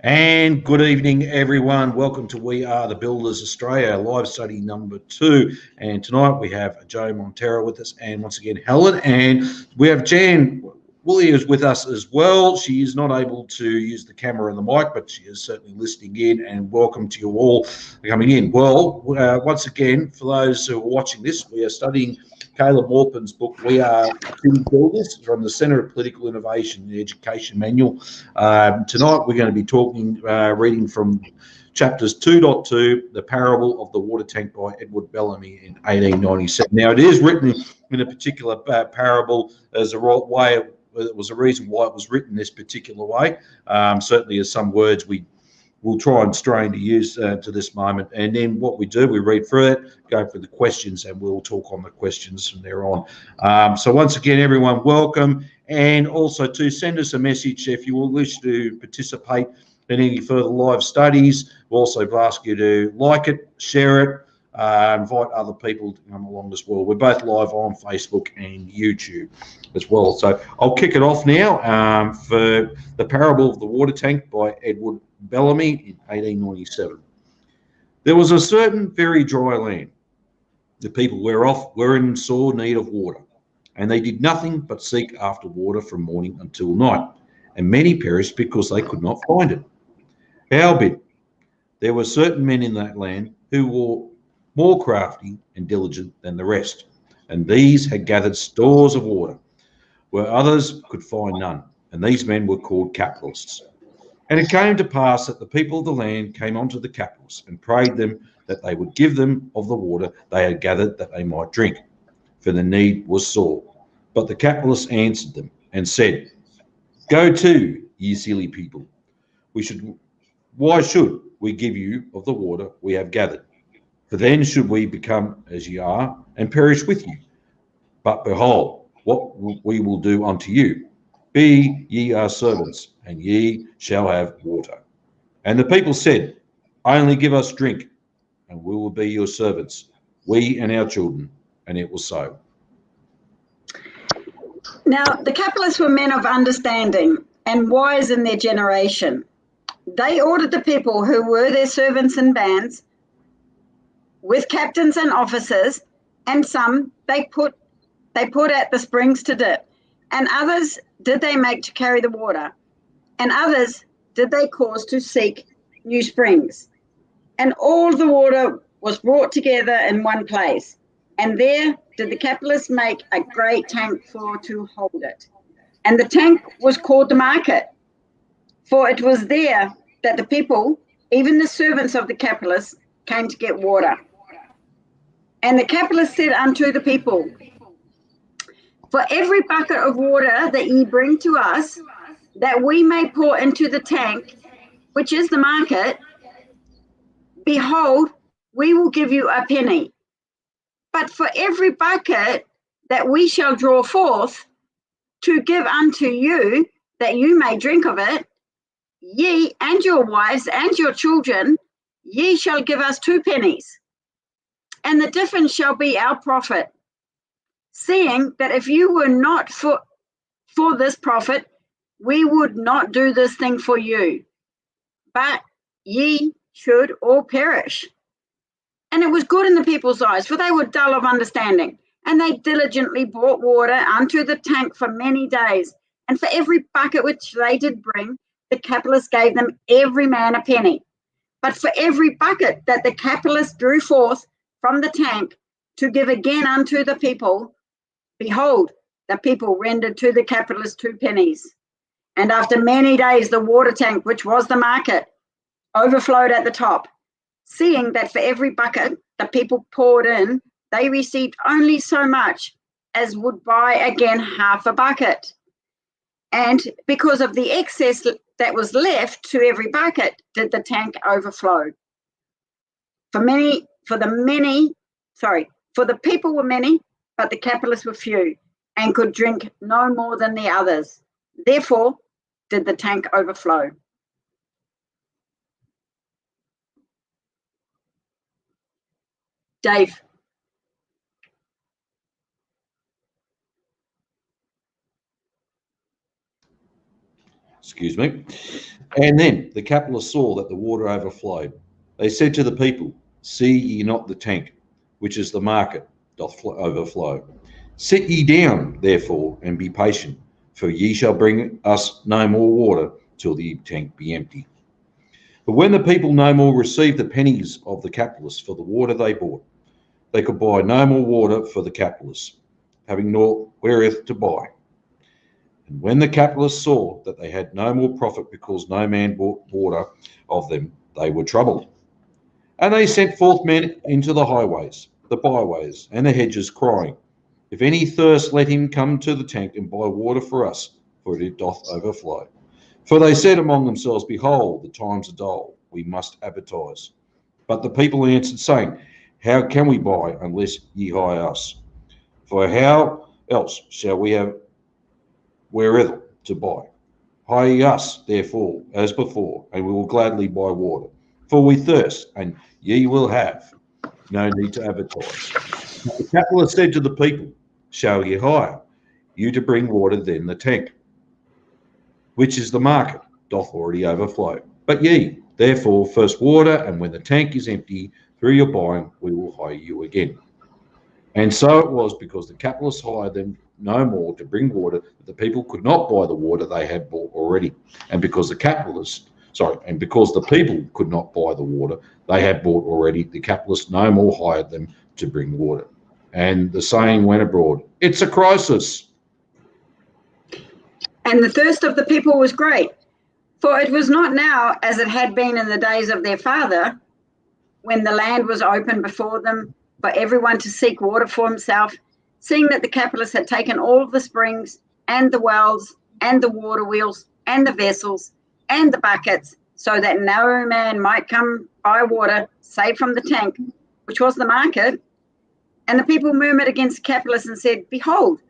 And good evening, everyone. Welcome to We Are the Builders Australia, live study number 2. And tonight we have Joe Montero with us, and once again Helen. And we have Jan Williams with us as well. She is not able to use the camera and the mic, but she is certainly listening in. And welcome to you all coming in. Well, once again, for those who are watching this, we are studying Caleb Morpan's book, We Are City Builders, from the Centre of Political Innovation, the Education Manual. Tonight we're going to be talking, reading from chapters 2.2, The Parable of the Water Tank by Edward Bellamy in 1897. Now, it is written in a particular parable as a way. It was a reason why it was written this particular way. Certainly, as some words we'll try and strain to use to this moment. And then what we do, we read through it, go through the questions, and we'll talk on the questions from there on. So once again, everyone, welcome. And also to send us a message if you will wish to participate in any further live studies. We'll also ask you to like it, share it, invite other people to come along as well. We're both live on Facebook and YouTube as well. So I'll kick it off now for The Parable of the Water Tank by Edward Bellamy in 1897. There was a certain very dry land. The people whereof were in sore need of water, and they did nothing but seek after water from morning until night, and many perished because they could not find it. Howbeit, there were certain men in that land who were more crafty and diligent than the rest, and these had gathered stores of water, where others could find none, and these men were called capitalists. And it came to pass that the people of the land came unto the capitalists and prayed them that they would give them of the water they had gathered that they might drink, for the need was sore. But the capitalists answered them and said, Go to, ye silly people. Why should we give you of the water we have gathered? For then should we become as ye are and perish with you. But behold, what we will do unto you. Be ye our servants, and ye shall have water. And the people said, Only give us drink, and we will be your servants, we and our children. And it was so. Now, the capitalists were men of understanding and wise in their generation. They ordered the people who were their servants in bands, with captains and officers, and some they put at the springs to dip, and others did they make to carry the water, and others did they cause to seek new springs. And all the water was brought together in one place, and there did the capitalists make a great tank for to hold it. And the tank was called the market, for it was there that the people, even the servants of the capitalists, came to get water. And the capitalists said unto the people, For every bucket of water that ye bring to us, that we may pour into the tank, which is the market, behold, we will give you a penny. But for every bucket that we shall draw forth to give unto you, that you may drink of it, ye and your wives and your children, ye shall give us 2 pennies. And the difference shall be our profit, seeing that if you were not for this profit, we would not do this thing for you, but ye should all perish. And it was good in the people's eyes, for they were dull of understanding, and they diligently brought water unto the tank for many days. And for every bucket which they did bring, the capitalists gave them every man a penny. But for every bucket that the capitalists drew forth from the tank to give again unto the people, behold, the people rendered to the capitalists 2 pennies. And after many days, the water tank, which was the market, overflowed at the top, seeing that for every bucket the people poured in, they received only so much as would buy again half a bucket. And because of the excess that was left to every bucket, did the tank overflow. For the people were many, but the capitalists were few, and could drink no more than the others. Therefore did the tank overflow. Dave. Excuse me. And then the capitalists saw that the water overflowed. They said to the people, see ye not the tank, which is the market, doth overflow. Sit ye down, therefore, and be patient, for ye shall bring us no more water till the tank be empty. But when the people no more received the pennies of the capitalists for the water they bought, they could buy no more water for the capitalists, having naught wherewith to buy. And when the capitalists saw that they had no more profit because no man bought water of them, they were troubled. And they sent forth men into the highways, the byways, and the hedges, crying, if any thirst, let him come to the tank and buy water for us, for it doth overflow. For they said among themselves, behold, the times are dull, we must advertise. But the people answered, saying, how can we buy unless ye hire us? For how else shall we have wherewith to buy? Hire ye us, therefore, as before, and we will gladly buy water. For we thirst, and ye will have. No need to advertise. The capitalist said to the people, shall ye hire you to bring water then the tank, which is the market, doth already overflow. But ye, therefore, first water, and when the tank is empty, through your buying, we will hire you again. And so it was, because the capitalists hired them no more to bring water, that the people could not buy the water they had bought already. And because the people could not buy the water they had bought already, the capitalists no more hired them to bring water. And the saying went abroad, it's a crisis. And the thirst of the people was great, for it was not now as it had been in the days of their father, when the land was open before them for everyone to seek water for himself, seeing that the capitalists had taken all of the springs and the wells and the water wheels and the vessels and the buckets, so that no man might come by water save from the tank, which was the market. And the people murmured against the capitalists and said, behold,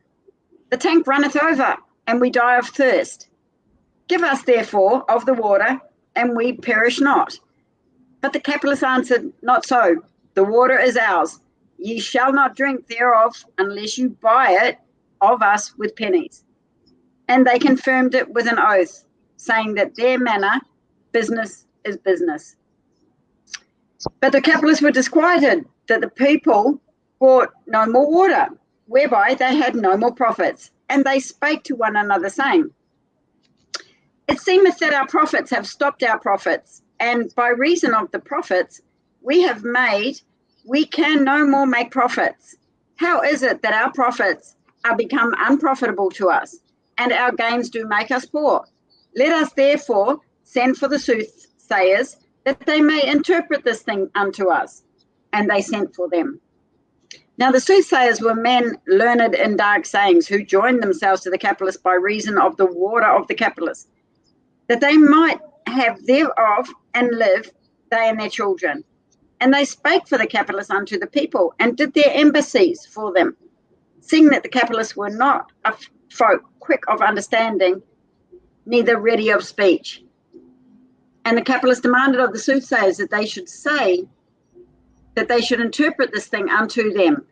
the tank runneth over, and we die of thirst. Give us, therefore, of the water, and we perish not. But the capitalists answered, not so. The water is ours. Ye shall not drink thereof unless you buy it of us with pennies. And they confirmed it with an oath, saying that their manner, business is business. But the capitalists were disquieted that the people bought no more water, whereby they had no more profits. And they spake to one another, saying, it seemeth that our prophets have stopped our profits, and by reason of the profits we can no more make profits. How is it that our profits are become unprofitable to us, and our gains do make us poor? Let us therefore send for the soothsayers, that they may interpret this thing unto us. And they sent for them. Now the soothsayers were men learned in dark sayings, who joined themselves to the capitalists by reason of the water of the capitalists, that they might have thereof and live, they and their children. And they spake for the capitalists unto the people, and did their embassies for them, seeing that the capitalists were not a folk quick of understanding, neither ready of speech. And the capitalists demanded of the soothsayers that they should say, that they should interpret this thing unto them.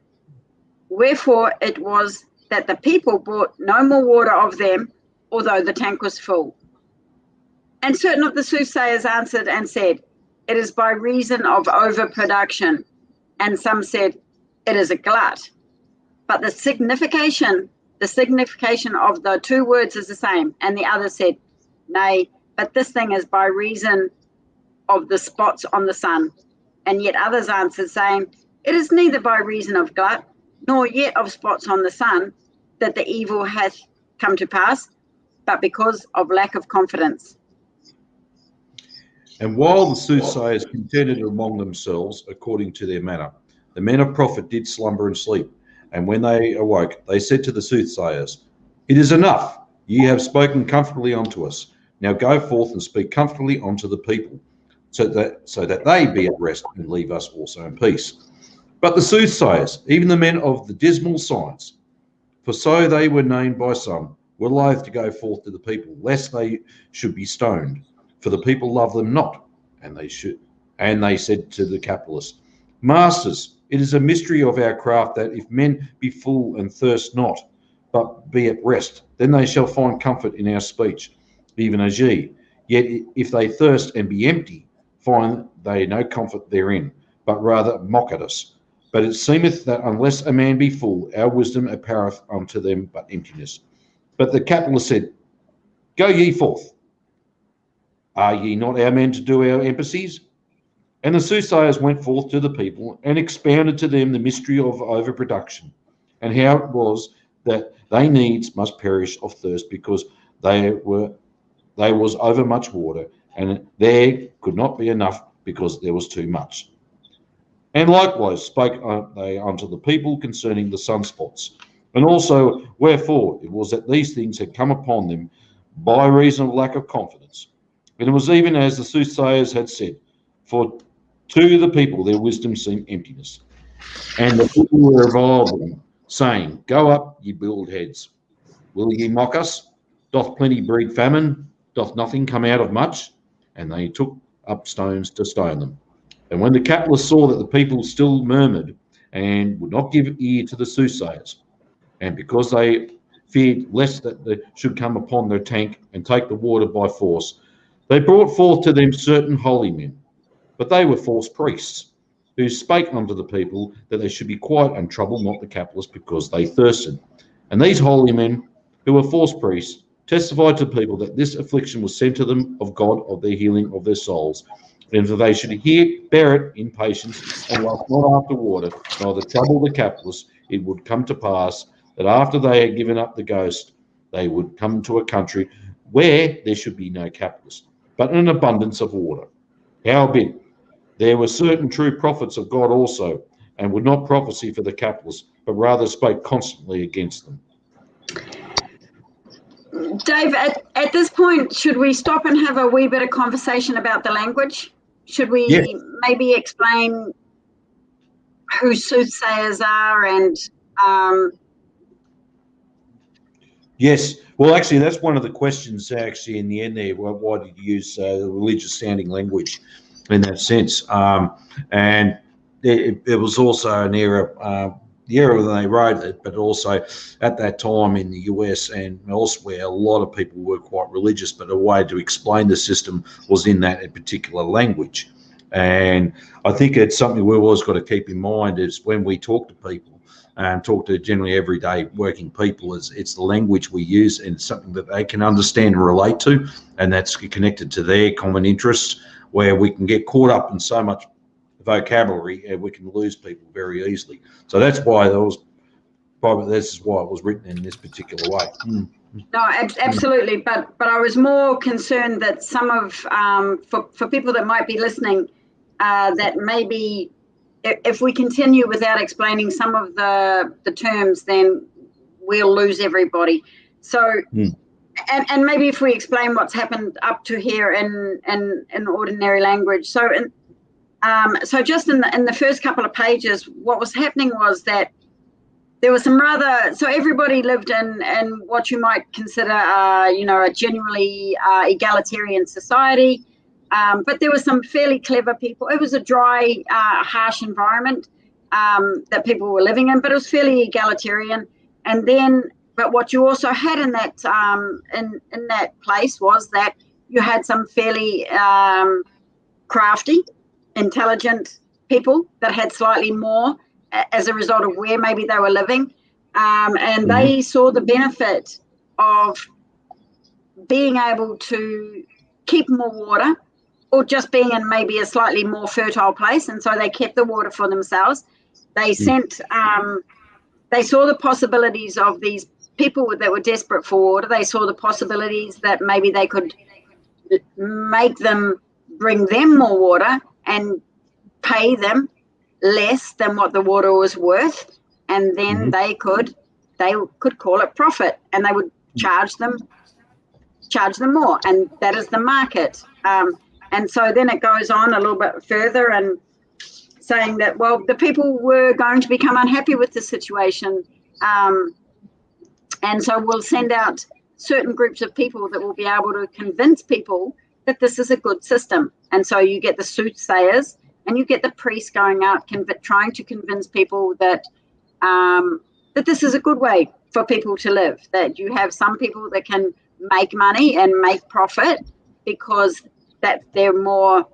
Wherefore it was that the people bought no more water of them, although the tank was full. And certain of the soothsayers answered and said, it is by reason of overproduction. And some said, it is a glut. But the signification of the two words is the same. And the other said, nay, but this thing is by reason of the spots on the sun. And yet others answered, saying, it is neither by reason of glut, nor yet of spots on the sun, that the evil hath come to pass, but because of lack of confidence. And while the soothsayers contended among themselves according to their manner, the men of profit did slumber and sleep. And when they awoke, they said to the soothsayers, it is enough, ye have spoken comfortably unto us. Now go forth and speak comfortably unto the people, so that they be at rest and leave us also in peace. But the soothsayers, even the men of the dismal science, for so they were named by some, were loath to go forth to the people, lest they should be stoned. For the people love them not, and they said to the capitalists, masters, it is a mystery of our craft that if men be full and thirst not, but be at rest, then they shall find comfort in our speech. even as ye. Yet if they thirst and be empty, find they no comfort therein, but rather mock at us. But it seemeth that unless a man be full, our wisdom appareth unto them but emptiness. But the capitalist said, Go ye forth. Are ye not our men to do our embassies? And the soothsayers went forth to the people and expounded to them the mystery of overproduction, and how it was that they needs must perish of thirst because there was over much water, and there could not be enough because there was too much. And likewise spake they unto the people concerning the sunspots, and also wherefore it was that these things had come upon them by reason of lack of confidence. And it was even as the soothsayers had said, for to the people their wisdom seemed emptiness. And the people were reviled them, saying, Go up, ye bald heads. Will ye mock us? Doth plenty breed famine? Doth nothing come out of much? And they took up stones to stone them. And when the capitalists saw that the people still murmured and would not give ear to the soothsayers, and because they feared lest that they should come upon their tank and take the water by force, they brought forth to them certain holy men, but they were false priests, who spake unto the people that they should be quiet and trouble not the capitalists because they thirsted. And these holy men, who were false priests, testified to the people that this affliction was sent to them of God of their healing of their souls, and that they should bear it in patience, and lust not after water, neither trouble the capitalists. It would come to pass that after they had given up the ghost, they would come to a country where there should be no capitalists, but an abundance of water. Howbeit, there were certain true prophets of God also, and would not prophesy for the capitalists, but rather spake constantly against them. Dave, at this point, should we stop and have a wee bit of conversation about the language? Should we maybe explain who soothsayers are and Yes. Well, actually, that's one of the questions actually in the end there. Why did you use religious sounding language in that sense? And it was also an era, the era when they wrote it, but also at that time in the US and elsewhere, a lot of people were quite religious, but a way to explain the system was in that particular language. And I think it's something we've always got to keep in mind is when we talk to people and talk to generally everyday working people, it's the language we use and it's something that they can understand and relate to, and that's connected to their common interests, where we can get caught up in so much vocabulary and we can lose people very easily. So that's why this is why it was written in this particular way. No, absolutely. But I was more concerned that some of for people that might be listening, that maybe if we continue without explaining some of the terms, then we'll lose everybody. So, and maybe if we explain what's happened up to here in ordinary language. So, so just in the first couple of pages, what was happening was that there was some so everybody lived in what you might consider, a generally egalitarian society. But there were some fairly clever people. It was a dry, harsh environment that people were living in, but it was fairly egalitarian. And then, but what you also had in that in that place was that you had some fairly crafty, intelligent people that had slightly more as a result of where maybe they were living. And they saw the benefit of being able to keep more water, or just being in maybe a slightly more fertile place. And so they kept the water for themselves. They they saw the possibilities of these people that were desperate for water. They saw the possibilities that maybe they could make them bring them more water and pay them less than what the water was worth. And then they could call it profit, and they would charge them more. And that is the market. And so then it goes on a little bit further and saying that, well, the people were going to become unhappy with the situation. And so we'll send out certain groups of people that will be able to convince people that this is a good system. And so you get the soothsayers and you get the priests going out trying to convince people that that this is a good way for people to live, that you have some people that can make money and make profit because that they're more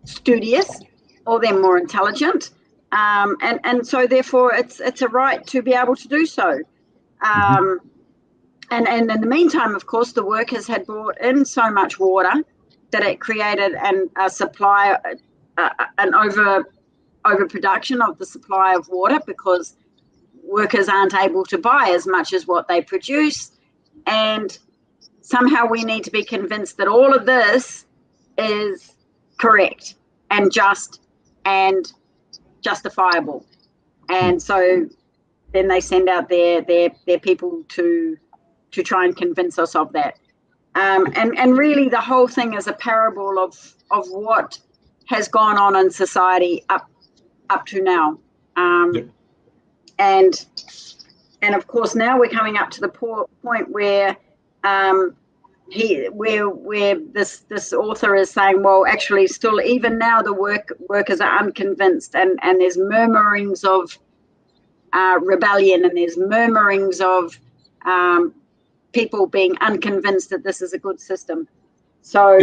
studious or they're more intelligent, and so therefore it's a right to be able to do so. And in the meantime, of course, the workers had brought in so much water that it created a supply, an overproduction of the supply of water, because workers aren't able to buy as much as what they produce. And somehow we need to be convinced that all of this is correct and just and justifiable. And so then they send out their people to try and convince us of that. And really the whole thing is a parable of what has gone on in society up to now. And of course now we're coming up to the point where this author is saying, well, actually still even now the workers are unconvinced, and there's murmurings of rebellion, and there's murmurings of people being unconvinced that this is a good system. So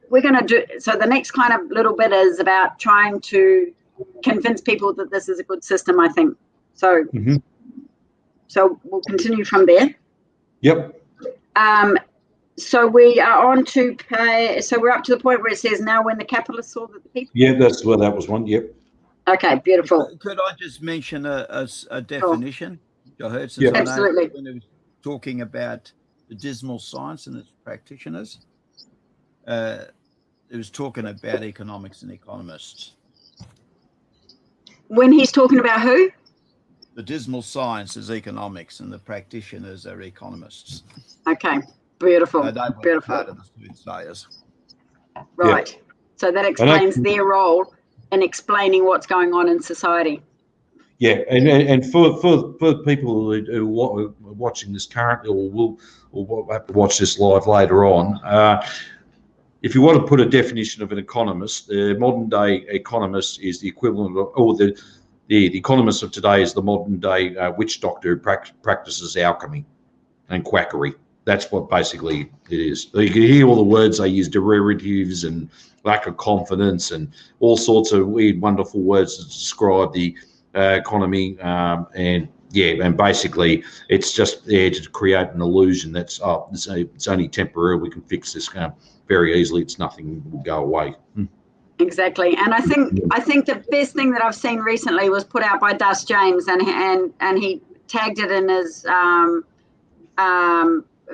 we're going to do, so the next kind of little bit is about trying to convince people that this is a good system, I think. So so we'll continue from there. So we are on to pay, so we're up to the point where it says, now when the capitalists saw that the people. That's where that was one. Okay, beautiful. Could I just mention a definition? Sure. I heard since Absolutely. when it was talking about the dismal science and its practitioners. It was talking about economics and economists. When he's talking about who? The dismal science is economics and the practitioners are economists. Okay, beautiful. So they were beautiful. part of the soothsayers. Right. So that explains their role in explaining what's going on in society. And for people who are watching this currently, or will have to watch this live later on, if you want to put a definition of an economist, the modern day economist is the equivalent of, or the economist of today is the modern day witch doctor who practices alchemy and quackery. That's what basically it is. You can hear all the words they use, derivatives and lack of confidence and all sorts of weird, wonderful words to describe the economy, and basically it's just there to create an illusion that's it's only temporary. We can fix this very easily. It's nothing will go away. Exactly, and I think the best thing that I've seen recently was put out by Das James, and he tagged it in his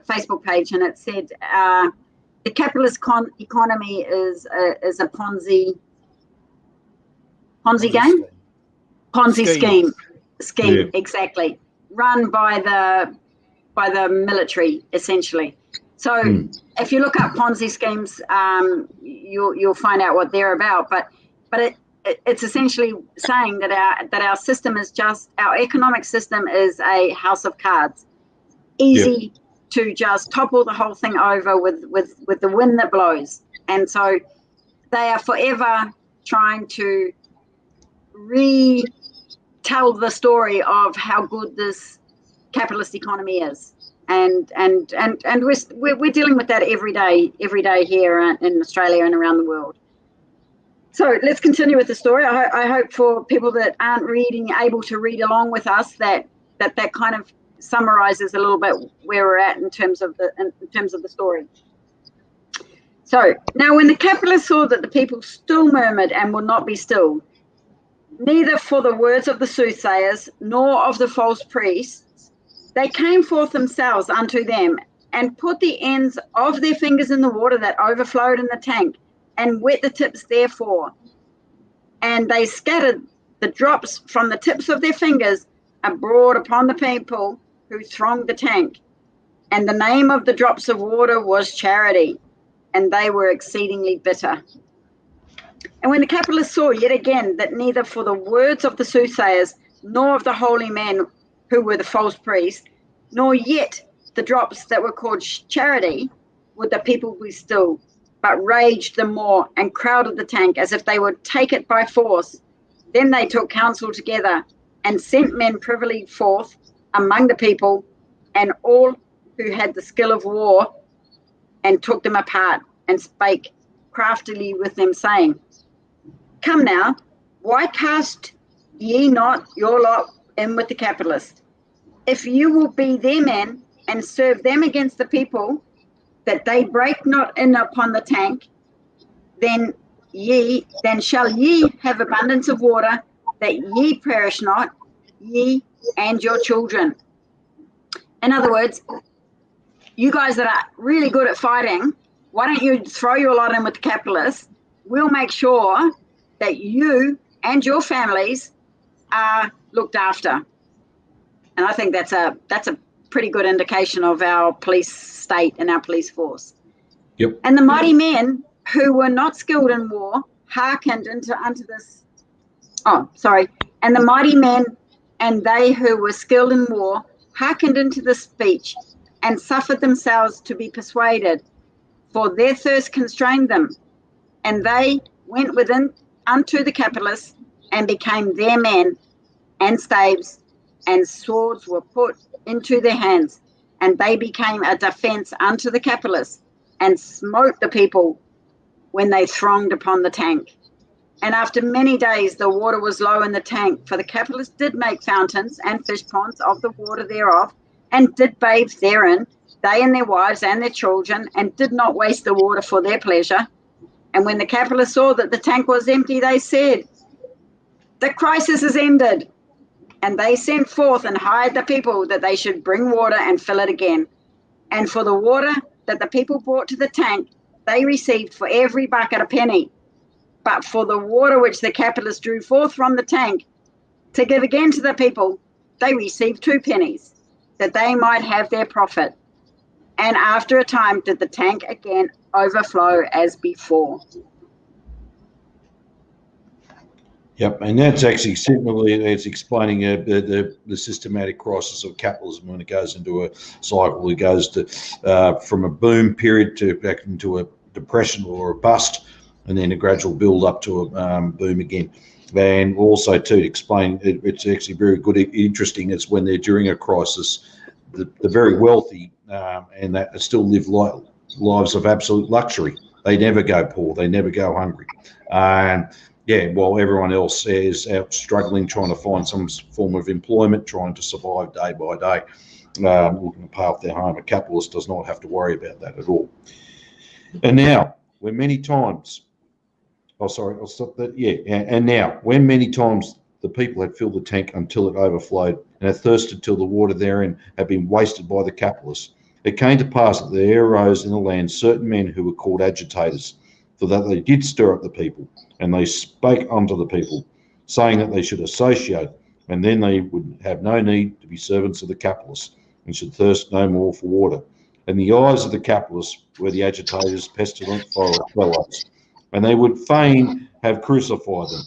Facebook page, and it said the capitalist economy is a Ponzi game. Ponzi scheme, exactly, run by the military, essentially. So if you look up Ponzi schemes, you'll find out what they're about. But it's essentially saying that our system is just, our economic system is a house of cards, easy to just topple the whole thing over with the wind that blows. And so they are forever trying to retell the story of how good this capitalist economy is, and we're dealing with that every day here in Australia and around the world. So let's continue with the story. I hope for people that aren't able to read along with us that kind of summarizes a little bit where we're at in terms of the story. So now when the capitalists saw that the people still murmured and would not be still, neither for the words of the soothsayers nor of the false priests, they came forth themselves unto them, and put the ends of their fingers in the water that overflowed in the tank, and wet the tips therefore. And they scattered the drops from the tips of their fingers abroad upon the people who thronged the tank. And the name of the drops of water was Charity, and they were exceedingly bitter. And when the capitalists saw yet again that neither for the words of the soothsayers nor of the holy men who were the false priests, nor yet the drops that were called Charity, would the people be still, but raged the more and crowded the tank as if they would take it by force, then they took counsel together and sent men privily forth among the people, and all who had the skill of war, and took them apart, and spake craftily with them, saying, Come now, why cast ye not your lot in with the capitalists? If you will be their men and serve them against the people, that they break not in upon the tank, then shall ye have abundance of water, that ye perish not, ye and your children. In other words, you guys that are really good at fighting, why don't you throw your lot in with the capitalists? We'll make sure that you and your families are looked after. And I think that's a pretty good indication of our police state and our police force. Yep. And the mighty men who were not skilled in war hearkened unto this. Oh, sorry. And the mighty men and they who were skilled in war hearkened into this speech, and suffered themselves to be persuaded, for their thirst constrained them. And they went within unto the capitalists, and became their men, and staves and swords were put into their hands, and they became a defense unto the capitalists, and smote the people when they thronged upon the tank. And after many days the water was low in the tank, for the capitalists did make fountains and fish ponds of the water thereof, and did bathe therein, they and their wives and their children, and did not waste the water for their pleasure. And when the capitalists saw that the tank was empty, they said, The crisis is ended. And they sent forth and hired the people that they should bring water and fill it again. And for the water that the people brought to the tank, they received for every bucket a penny. But for the water which the capitalists drew forth from the tank to give again to the people, they received 2 pennies, that they might have their profit. And after a time did the tank again overflow as before. Yep, and that's actually simply it's explaining the systematic crisis of capitalism when it goes into a cycle. It goes to from a boom period to back into a depression or a bust, and then a gradual build up to a boom again. And also to explain, it's actually very good, interesting. It's when they're during a crisis, the very wealthy and that still live lives of absolute luxury. They never go poor. They never go hungry. Yeah, while everyone else is out struggling, trying to find some form of employment, trying to survive day by day, looking to pay off their home. A capitalist does not have to worry about that at all. And now, when many times, I'll stop that. Yeah, and now, when many times the people had filled the tank until it overflowed, and had thirsted till the water therein had been wasted by the capitalists, it came to pass that there arose in the land certain men who were called agitators, for that they did stir up the people. And they spake unto the people, saying that they should associate, and then they would have no need to be servants of the capitalists, and should thirst no more for water. And the eyes of the capitalists were the agitators, pestilent fellows, and they would fain have crucified them,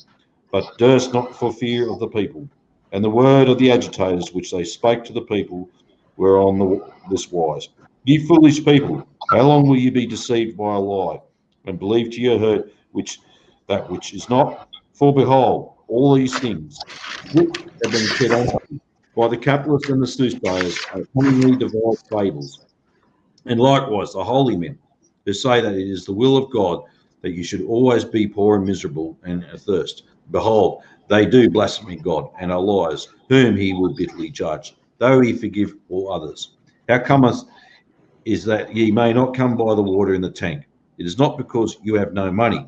but durst not for fear of the people. And the word of the agitators which they spake to the people were on this wise: Ye foolish people, how long will ye be deceived by a lie, and believe to your hurt that which is not? For behold, all these things which have been said unto you by the capitalists and the soothsayers are cunningly devised fables. And likewise the holy men, who say that it is the will of God that you should always be poor and miserable and athirst. Behold, they do blaspheme God, and are liars, whom he will bitterly judge, though he forgive all others. How cometh is that ye may not come by the water in the tank? It is not because you have no money.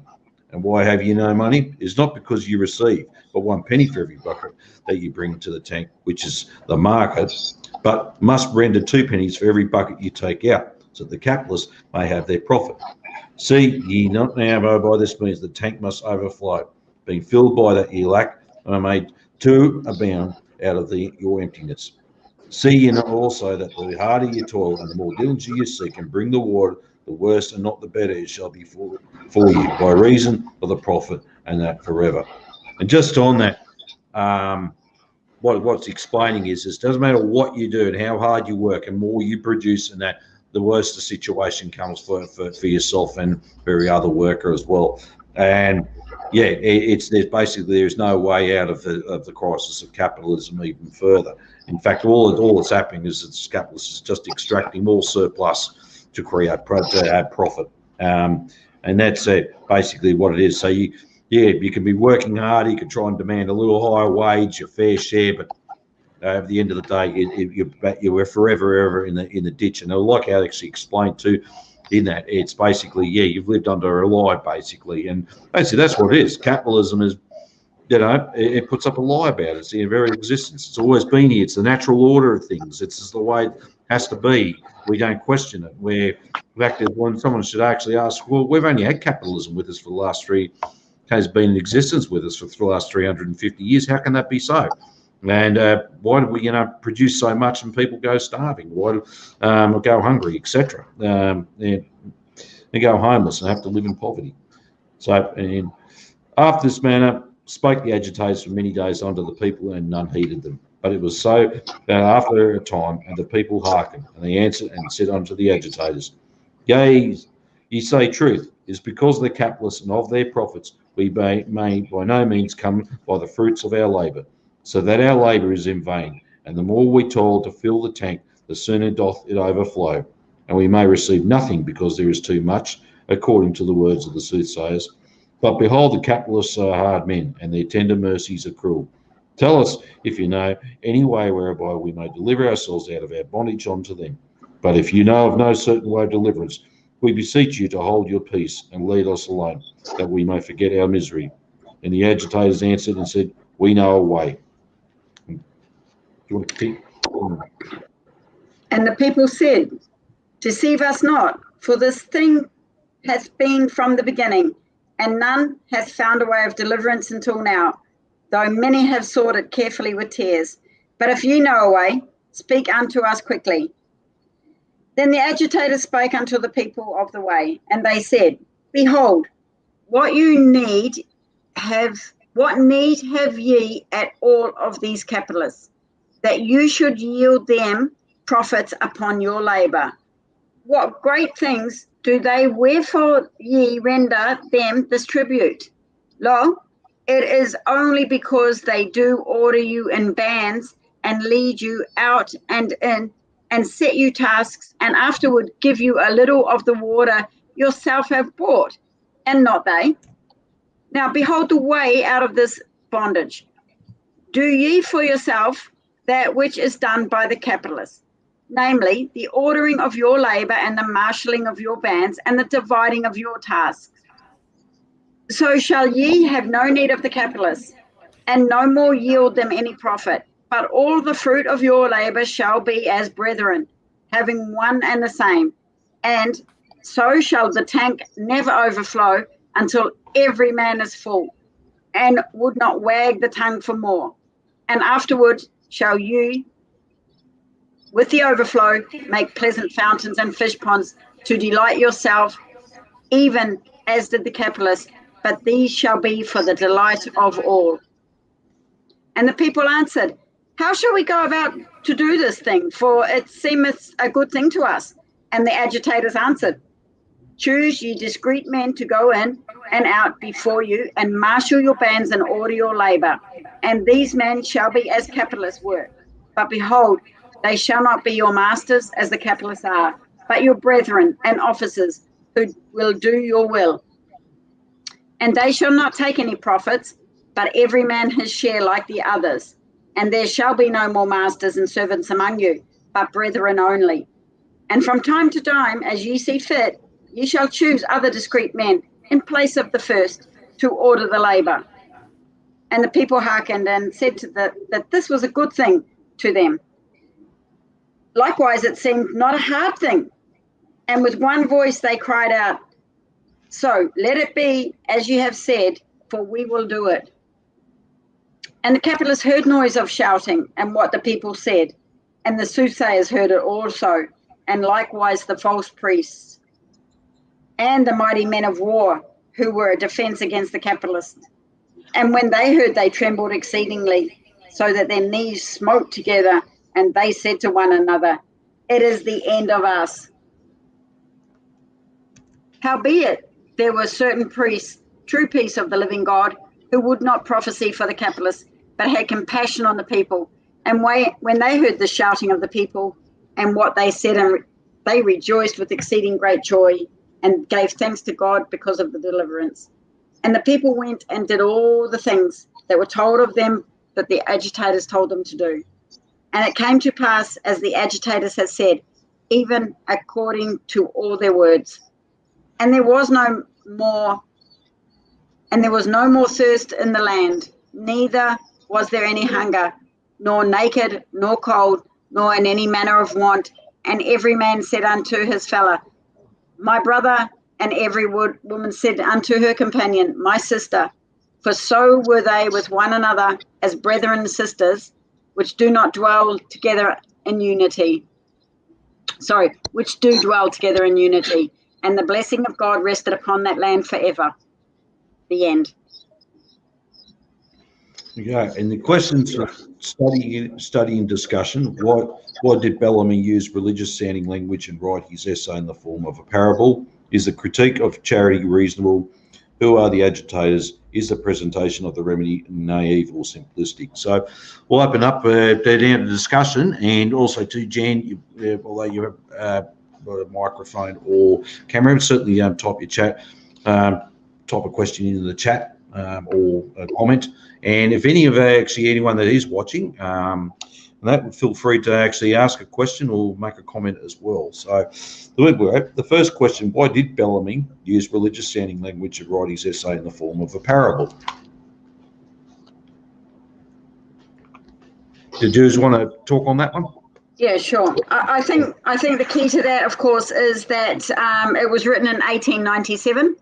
And why have you no money? It is not because you receive but 1 penny for every bucket that you bring to the tank, which is the market, but must render 2 pennies for every bucket you take out, so that the capitalists may have their profit. See ye not now by this means the tank must overflow, being filled by that ye lack, and are made to abound out of your emptiness. See ye not also that the harder you toil and the more diligently you seek and bring the water, the worse and not the better it shall be for you, by reason of the profit, and that forever. And just on that, what's explaining is it doesn't matter what you do and how hard you work, and more you produce, and that the worse the situation comes for yourself and for every other worker as well. And Yeah, there's no way out of the crisis of capitalism even further. In fact, all that's happening is that capitalists is just extracting more surplus to add profit, and that's basically what it is. So you can be working hard, you can try and demand a little higher wage, your fair share, but at the end of the day, you're forever ever in the ditch. And like Alex explained too, in that it's basically you've lived under a lie basically, and basically that's what it is. Capitalism is, it puts up a lie about it. It's the very existence. It's always been here. It's the natural order of things. It's just the way it has to be. We don't question it. In fact, when someone should actually ask, well, we've only had capitalism with us for the last has been in existence with us for the last 350 years. How can that be so? And why do we, produce so much and people go starving? Why do go hungry, etc. They go homeless and have to live in poverty. So, and after this manner, spoke the agitators for many days unto the people, and none heeded them. But it was so that after a time, and the people hearkened, and they answered and said unto the agitators, Yea, ye say truth. It is because of the capitalists and of their profits we may by no means come by the fruits of our labour, so that our labour is in vain. And the more we toil to fill the tank, the sooner doth it overflow. And we may receive nothing because there is too much, according to the words of the soothsayers. But behold, the capitalists are hard men, and their tender mercies are cruel. Tell us, if you know, any way whereby we may deliver ourselves out of our bondage unto them. But if you know of no certain way of deliverance, we beseech you to hold your peace and lead us alone, that we may forget our misery. And the agitators answered and said, We know a way. Do you want to keep? And the people said, Deceive us not, for this thing hath been from the beginning, and none hath found a way of deliverance until now, though many have sought it carefully with tears. But if ye know a way, speak unto us quickly. Then the agitators spake unto the people of the way, and they said, Behold, what need have ye at all of these capitalists, that you should yield them profits upon your labour? What great things do they, wherefore ye render them this tribute? Lo, it is only because they do order you in bands and lead you out and in, and set you tasks, and afterward give you a little of the water yourself have bought, and not they. Now behold the way out of this bondage. Do ye for yourself that which is done by the capitalists, namely the ordering of your labour and the marshalling of your bands and the dividing of your tasks. So shall ye have no need of the capitalists, and no more yield them any profit, but all the fruit of your labour shall be as brethren, having one and the same. And so shall the tank never overflow until every man is full, and would not wag the tongue for more. And afterward shall you, with the overflow, make pleasant fountains and fish ponds to delight yourself, even as did the capitalists, but these shall be for the delight of all. And the people answered, How shall we go about to do this thing? For it seemeth a good thing to us. And the agitators answered, Choose ye discreet men to go in and out before you, and marshal your bands and order your labour. And these men shall be as capitalists were. But behold, they shall not be your masters as the capitalists are, but your brethren and officers who will do your will. And they shall not take any profits, but every man his share like the others. And there shall be no more masters and servants among you, but brethren only. And from time to time, as ye see fit, ye shall choose other discreet men in place of the first to order the labour. And the people hearkened and said that this was a good thing to them. Likewise, it seemed not a hard thing. And with one voice they cried out, So let it be as you have said, for we will do it. And the capitalists heard noise of shouting and what the people said, and the soothsayers heard it also, and likewise the false priests, and the mighty men of war, who were a defense against the capitalists. And when they heard, they trembled exceedingly, so that their knees smote together, and they said to one another, It is the end of us. Howbeit, there were certain priests true peace of the living God, who would not prophesy for the capitalists, but had compassion on the people. And when they heard the shouting of the people and what they said, and they rejoiced with exceeding great joy and gave thanks to God because of the deliverance. And the people went and did all the things that were told of them that the agitators told them to do. And it came to pass, as the agitators had said, even according to all their words. And there was no more thirst in the land, neither was there any hunger, nor naked, nor cold, nor in any manner of want. And every man said unto his fellow, my brother, and every woman said unto her companion, my sister. For so were they with one another as brethren and sisters, which do dwell together in unity. And the blessing of God rested upon that land forever. The end. Okay, and the questions for study and discussion. Why did Bellamy use religious-sounding language and write his essay in the form of a parable? Is the critique of charity reasonable? Who are the agitators? Is the presentation of the remedy naive or simplistic? So we'll open up down to discussion, and also to Jan, although you have got a microphone or camera, certainly type your chat, type a question into the chat or a comment. And if anyone that is watching, that feel free to actually ask a question or make a comment as well. So the first question, why did Bellamy use religious-sounding language to write his essay in the form of a parable? Did you want to talk on that one? Yeah, sure. I think the key to that, of course, is that it was written in 1897.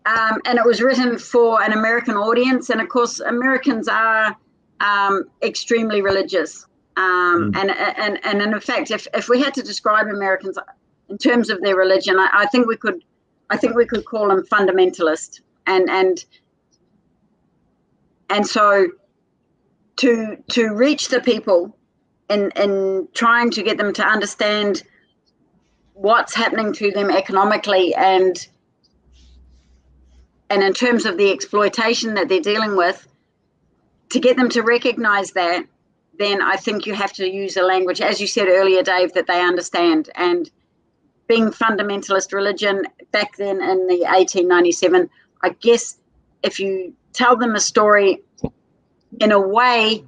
And it was written for an American audience. And of course, Americans are extremely religious. And in fact, if we had to describe Americans in terms of their religion, I think we could call them fundamentalist. And so to reach the people in trying to get them to understand what's happening to them economically and in terms of the exploitation that they're dealing with, to get them to recognize that, then I think you have to use a language, as you said earlier, Dave, that they understand. And being fundamentalist religion back then in the 1897, I guess if you tell them a story in a way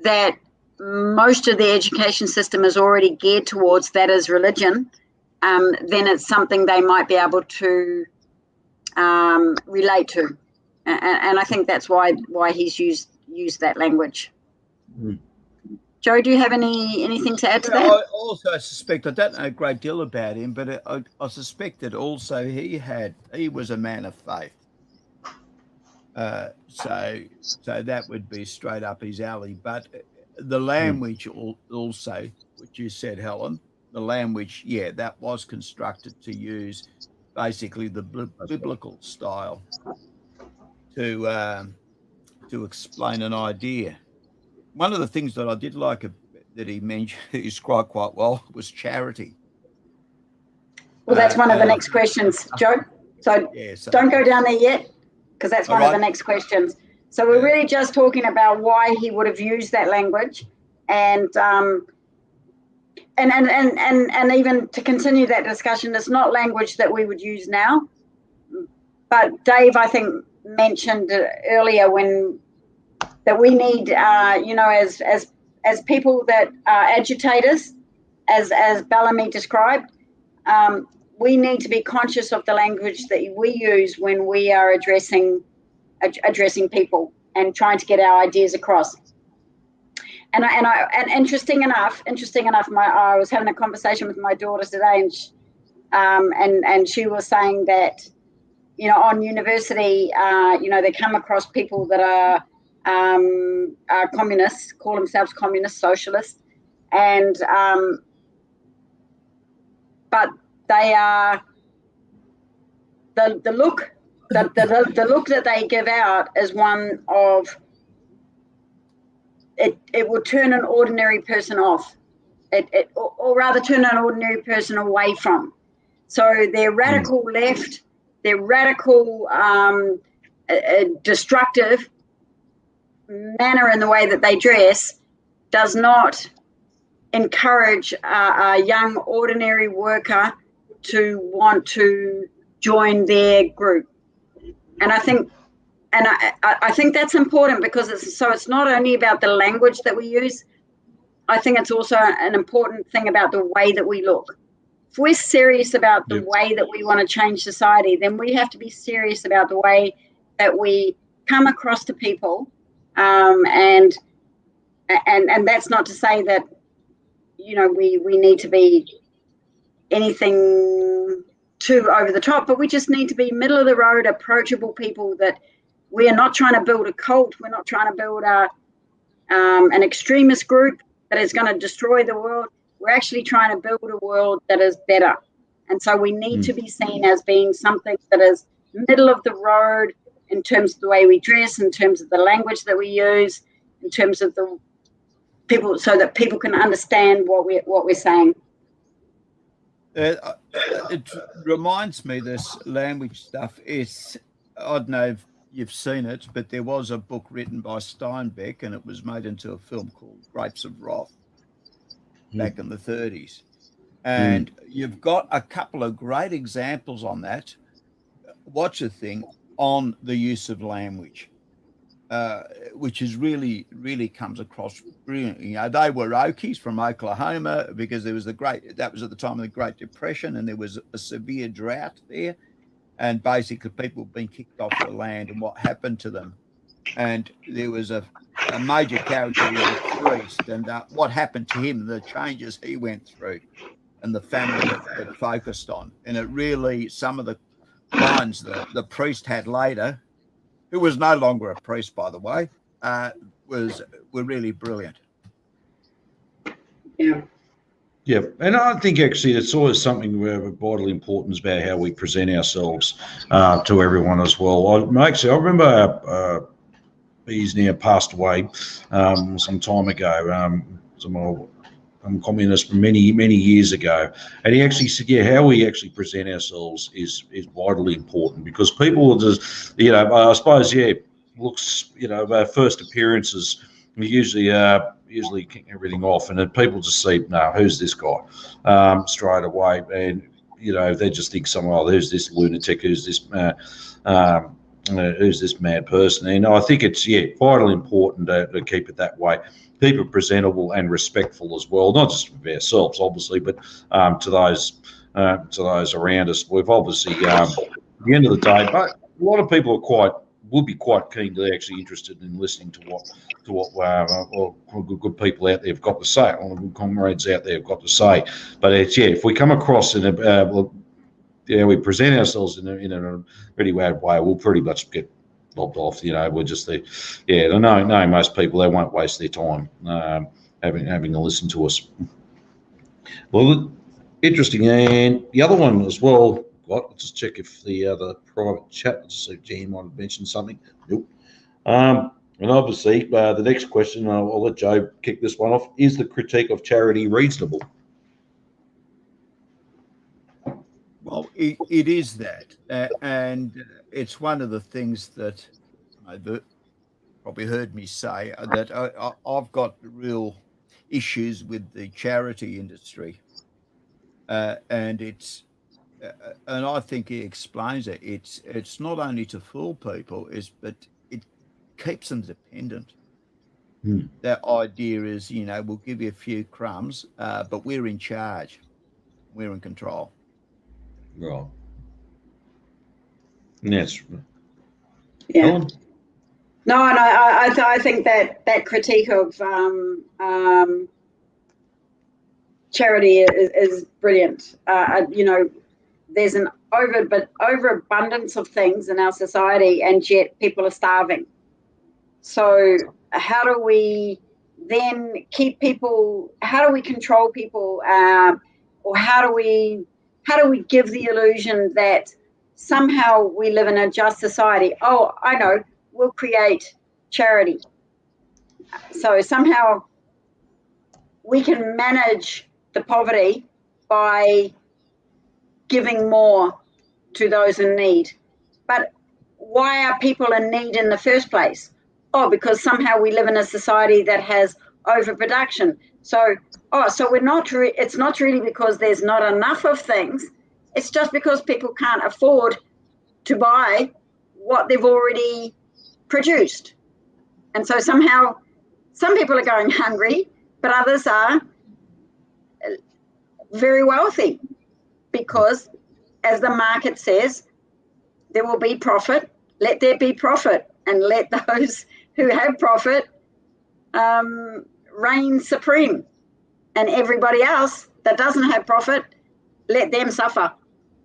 that most of the education system is already geared towards, that is religion, then it's something they might be able to relate to, and I think that's why he's used that language. Joe, do you have anything to add to that? I also suspect, I don't know a great deal about him, but I suspect that also he was a man of faith. So that would be straight up his alley. But the language also, which you said, Helen, the language, that was constructed to use basically the biblical style to explain an idea. One of the things that I did like that he mentioned, he described quite well, was charity. Well, that's one of the next questions, Joe. So don't go down there yet, because that's one of the next questions. So we're really just talking about why he would have used that language, and even to continue that discussion, it's not language that we would use now. But Dave, I think, mentioned earlier that we need, as people that are agitators, as Bellamy described, we need to be conscious of the language that we use when we are addressing people and trying to get our ideas across. And interesting enough, I was having a conversation with my daughter today, and she was saying that, on university, they come across people that are communists, call themselves communist socialists, and but they are the look that they give out is one of it will turn an ordinary person off, or rather turn an ordinary person away from. So they're radical left, their radical, destructive manner in the way that they dress does not encourage a young ordinary worker to want to join their group. And I think that's important, because it's not only about the language that we use. I think it's also an important thing about the way that we look. If we're serious about the way that we want to change society, then we have to be serious about the way that we come across to people. And that's not to say that, we need to be anything too over the top, but we just need to be middle of the road, approachable people. That we are not trying to build a cult. We're not trying to build an extremist group that is going to destroy the world. We're actually trying to build a world that is better. And so we need to be seen as being something that is middle of the road in terms of the way we dress, in terms of the language that we use, in terms of the people, so that people can understand what we're saying. It reminds me, this language stuff is, I don't know if you've seen it, but there was a book written by Steinbeck, and it was made into a film called Grapes of Wrath back in the 30s. And you've got a couple of great examples on that. Watch a thing on the use of language, which is really, really comes across brilliantly. They were Okies from Oklahoma, because there was that was at the time of the Great Depression, and there was a severe drought there. And basically people had been kicked off the land, and what happened to them. And there was a major character who was a priest, and what happened to him, the changes he went through, and the family that focused on. And it really, some of the lines the priest had later, who was no longer a priest, by the way, were really brilliant. Yeah. Yeah, and I think actually it's always something of vital importance about how we present ourselves to everyone as well. I remember he's now passed away some time ago, some communist from many years ago, and he actually said, how we actually present ourselves is vitally important, because people will just, I suppose, looks, our first appearances, we usually kick everything off, and then people just see, no, who's this guy, straight away, and they just think who's this lunatic, who's this mad person. And I think it's vitally important to keep it that way, keep it presentable and respectful as well, not just of ourselves obviously, but to those around us. We've obviously at the end of the day, but a lot of people will be quite keen to actually interested in listening to what good people out there have got to say, all the good comrades out there have got to say. But it's if we come across in we present ourselves in a pretty bad way, we'll pretty much get lobbed off. We're just I know most people, they won't waste their time having to listen to us. Well, interesting. And the other one as well, let's just check if the other private chat, let's see if Jan might have mentioned something. Nope. And obviously, the next question, I'll let Joe kick this one off. Is the critique of charity reasonable? Well, it is that. And it's one of the things that you've probably heard me say, that I've got real issues with the charity industry. And it's, and I think he explains it. It's not only to fool people, but it keeps them dependent. That idea is, we'll give you a few crumbs, but we're in charge. We're in control. Right. Yes. Yeah. Helen? No, and I think that critique of charity is brilliant. There's an overabundance of things in our society, and yet people are starving. So how do we then keep people? How do we control people? Or how do we give the illusion that somehow we live in a just society? Oh, I know, we'll create charity. So somehow we can manage the poverty by giving more to those in need. But why are people in need in the first place? Oh, because somehow we live in a society that has overproduction. So we're not. It's not really because there's not enough of things. It's just because people can't afford to buy what they've already produced, and so somehow some people are going hungry, but others are very wealthy because, as the market says, there will be profit. Let there be profit, and let those who have profit reign supreme. And everybody else that doesn't have profit, let them suffer.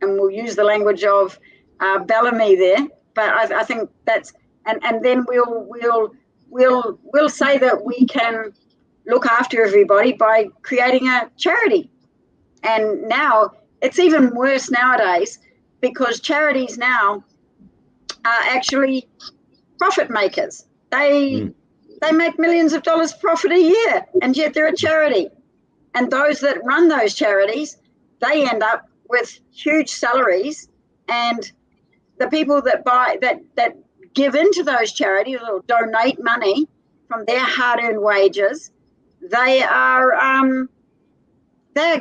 And we'll use the language of Bellamy there. But I think that's, and then we'll say that we can look after everybody by creating a charity. And now it's even worse nowadays because charities now are actually profit makers. They make millions of dollars profit a year, and yet they're a charity. And those that run those charities, they end up with huge salaries, and the people that give into those charities or donate money from their hard-earned wages, they are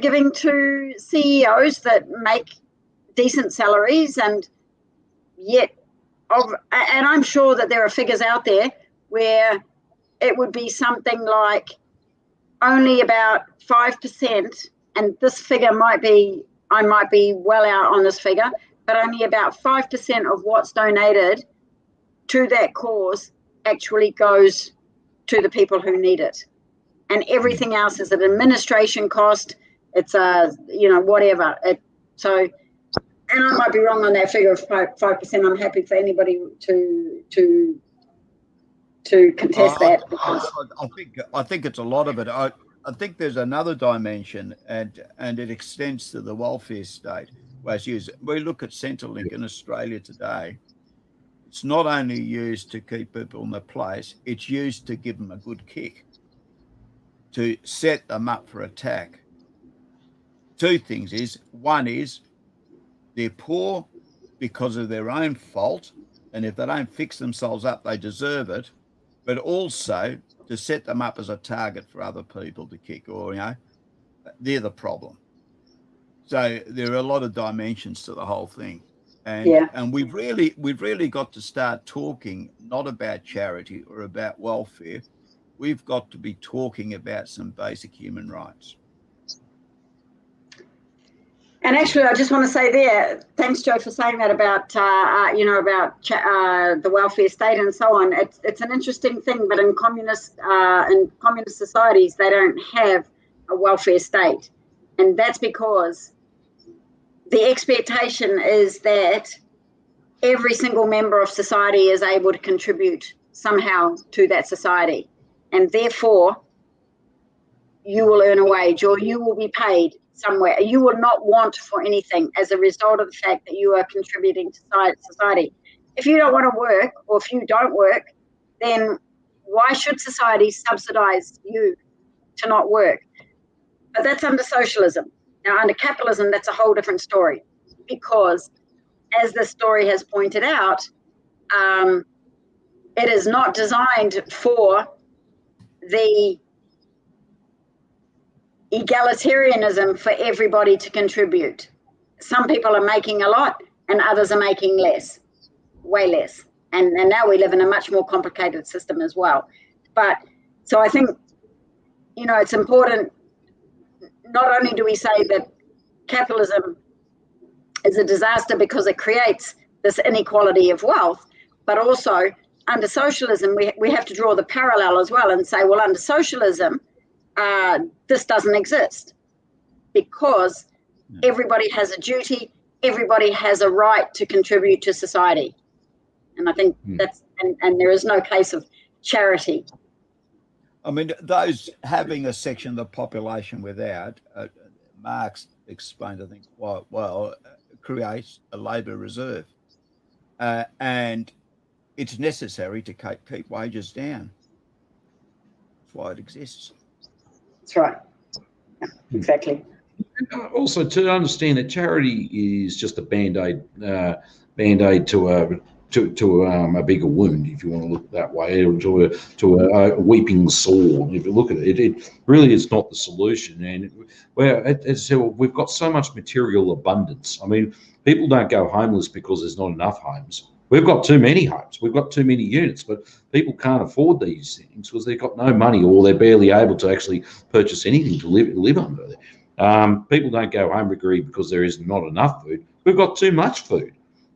giving to CEOs that make decent salaries, and I'm sure that there are figures out there where it would be something like only about 5%, and this figure I might be well out on this figure, but only about 5% of what's donated to that cause actually goes to the people who need it. And everything else is an administration cost. It's whatever. And I might be wrong on that figure of 5%. I'm happy for anybody to contest that. I think it's a lot of it. I think there's another dimension, and it extends to the welfare state. Whereas we look at Centrelink in Australia today, it's not only used to keep people in their place, it's used to give them a good kick, to set them up for attack. Two things is, one is they're poor because of their own fault, and if they don't fix themselves up, they deserve it, but also to set them up as a target for other people to kick, or, they're the problem. So there are a lot of dimensions to the whole thing. And we've really got to start talking not about charity or about welfare. We've got to be talking about some basic human rights. And actually, I just want to say there, thanks, Joe, for saying that about the welfare state and so on. It's an interesting thing, but in communist societies, they don't have a welfare state, and that's because the expectation is that every single member of society is able to contribute somehow to that society, and therefore you will earn a wage or you will be paid somewhere. You will not want for anything as a result of the fact that you are contributing to society. If you don't want to work, or if you don't work, then why should society subsidize you to not work? But that's under socialism. Now, under capitalism, that's a whole different story, because as the story has pointed out, it is not designed for the egalitarianism for everybody to contribute. Some people are making a lot and others are making less, way less. And now we live in a much more complicated system as well. But so I think, it's important, not only do we say that capitalism is a disaster because it creates this inequality of wealth, but also under socialism, we have to draw the parallel as well and say, well, under socialism, this doesn't exist because everybody has a duty, everybody has a right to contribute to society. And I think that's, and there is no case of charity. I mean, those having a section of the population without, Marx explained, I think, quite well, creates a labour reserve. And it's necessary to keep wages down. That's why it exists. That's right. Yeah, exactly. Also, to understand that charity is just a band-aid to a bigger wound, if you want to look that way, or to a weeping sore. If you look at it, it really is not the solution. And we've got so much material abundance. I mean, people don't go homeless because there's not enough homes. We've got too many homes. We've got too many units, but people can't afford these things because they've got no money, or they're barely able to actually purchase anything to live under. People don't go hungry because there is not enough food. We've got too much food.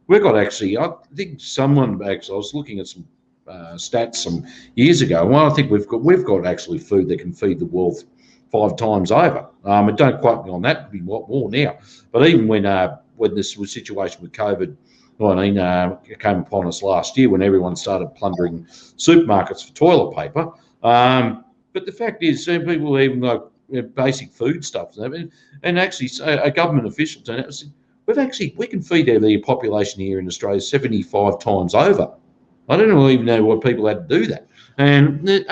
We've got actually, I think someone actually, I was looking at some stats some years ago. Well, I think we've got actually food that can feed the world 5 times over. And don't quote me on that. It'd be more now. But even when this was situation with COVID-19 came upon us last year, when everyone started plundering supermarkets for toilet paper. But the fact is, people even like basic food stuff, and actually a government official turned out and said, we can feed the population here in Australia 75 times over. I don't even know why people had to do that. And it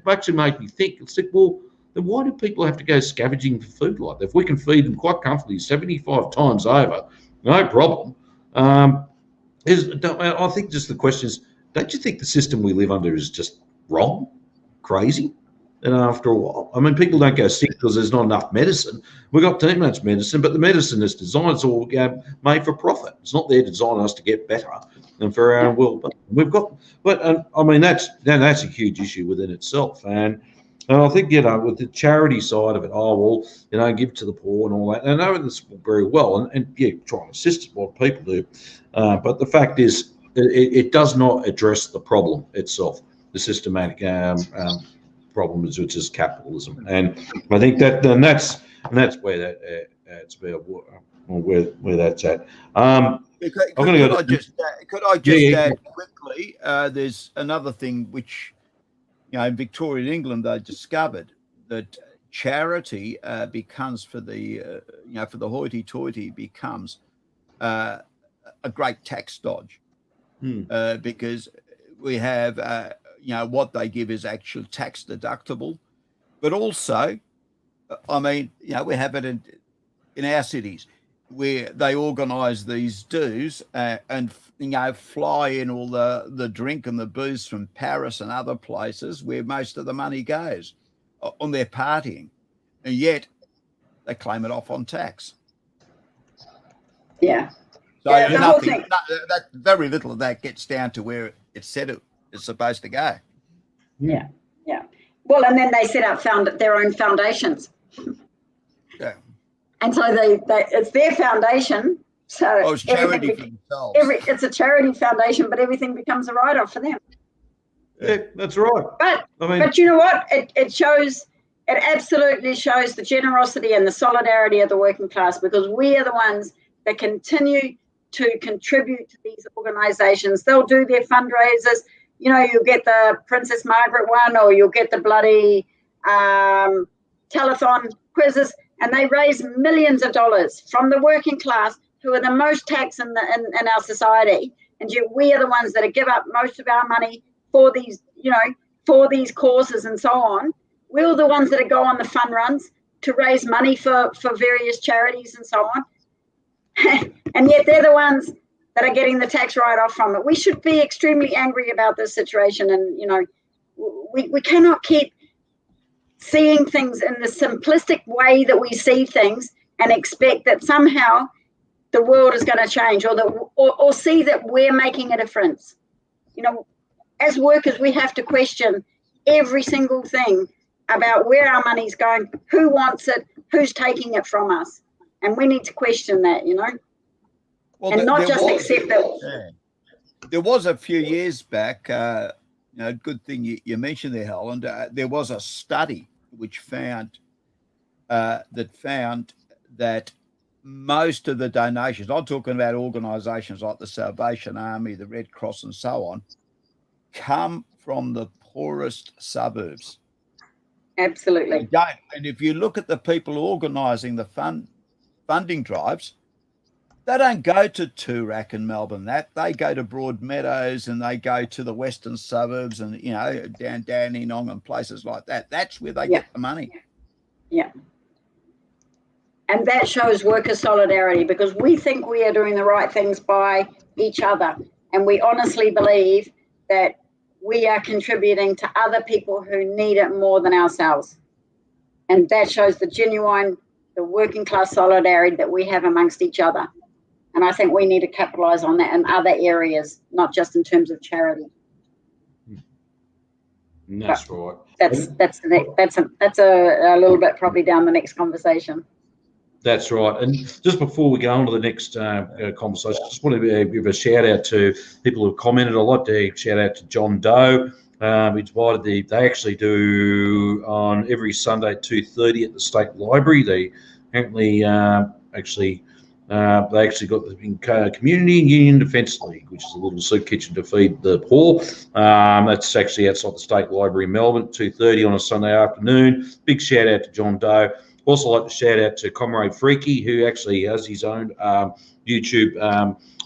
actually made me think. It's like, well, then why do people have to go scavenging for food like that? If we can feed them quite comfortably 75 times over, no problem. I think just the question is, don't you think the system we live under is just wrong, crazy? And after a while, I mean, people don't go sick because there's not enough medicine. We've got too much medicine, but the medicine is designed, it's all made for profit. It's not there to design us to get better and for our well-being. I mean, that's a huge issue within itself. And I think, with the charity side of it, give to the poor and all that. And I know this very well, and try and assist what people do. But the fact is, it does not address the problem itself, the systematic problem, which is capitalism. And I think that's where where that's at. Could I just add quickly? There's another thing which, in Victorian England, they discovered that charity becomes for the hoity-toity becomes a great tax dodge, because we have what they give is actual tax deductible, but also, I mean, we have it in our cities where they organise these dues and fly in all the drink and the booze from Paris and other places where most of the money goes on their partying, and yet they claim it off on tax. Yeah. So that very little of that gets down to where it's said it's supposed to go. Yeah. Well, and then they set up their own foundations. Yeah. And so it's their foundation. So it's charity for themselves. It's a charity foundation, but everything becomes a write-off for them. Yeah, that's right. But you know what? It absolutely shows the generosity and the solidarity of the working class, because we are the ones that continue to contribute to these organisations. They'll do their fundraisers. You'll get the Princess Margaret one, or you'll get the bloody telethon quizzes, and they raise millions of dollars from the working class, who are the most taxed in our society. And we are the ones that give up most of our money for these, for these causes and so on. We're the ones that go on the fun runs to raise money for various charities and so on. And yet they're the ones that are getting the tax write-off from it. We should be extremely angry about this situation. And, we cannot keep seeing things in the simplistic way that we see things and expect that somehow the world is going to change, or see that we're making a difference. As workers, we have to question every single thing about where our money's going, who wants it, who's taking it from us. And we need to question that, Well, and not just accept that. Yeah. There was a few years back, good thing you mentioned there, Helen, there was a study which found that most of the donations, I'm talking about organisations like the Salvation Army, the Red Cross and so on, come from the poorest suburbs. Absolutely. And if you look at the people organising the funding drives, they don't go to Toorak and Melbourne. They go to Broadmeadows, and they go to the western suburbs, and down Dandenong and places like that. That's where they get the money. Yeah. And that shows worker solidarity, because we think we are doing the right things by each other. And we honestly believe that we are contributing to other people who need it more than ourselves. And that shows the working class solidarity that we have amongst each other. And I think we need to capitalize on that in other areas, not just in terms of charity. That's right. That's a little bit probably down the next conversation. That's right. And just before we go on to the next conversation, I just want to give a shout out to people who have commented. I'd like to shout out to John Doe. They actually do on every Sunday at 2:30 at the State Library. They apparently they actually got the Community and Union Defence League, which is a little soup kitchen to feed the poor. That's actually outside the State Library in Melbourne at 2:30 on a Sunday afternoon. Big shout out to John Doe. Also like to shout out to Comrade Freaky, who actually has his own YouTube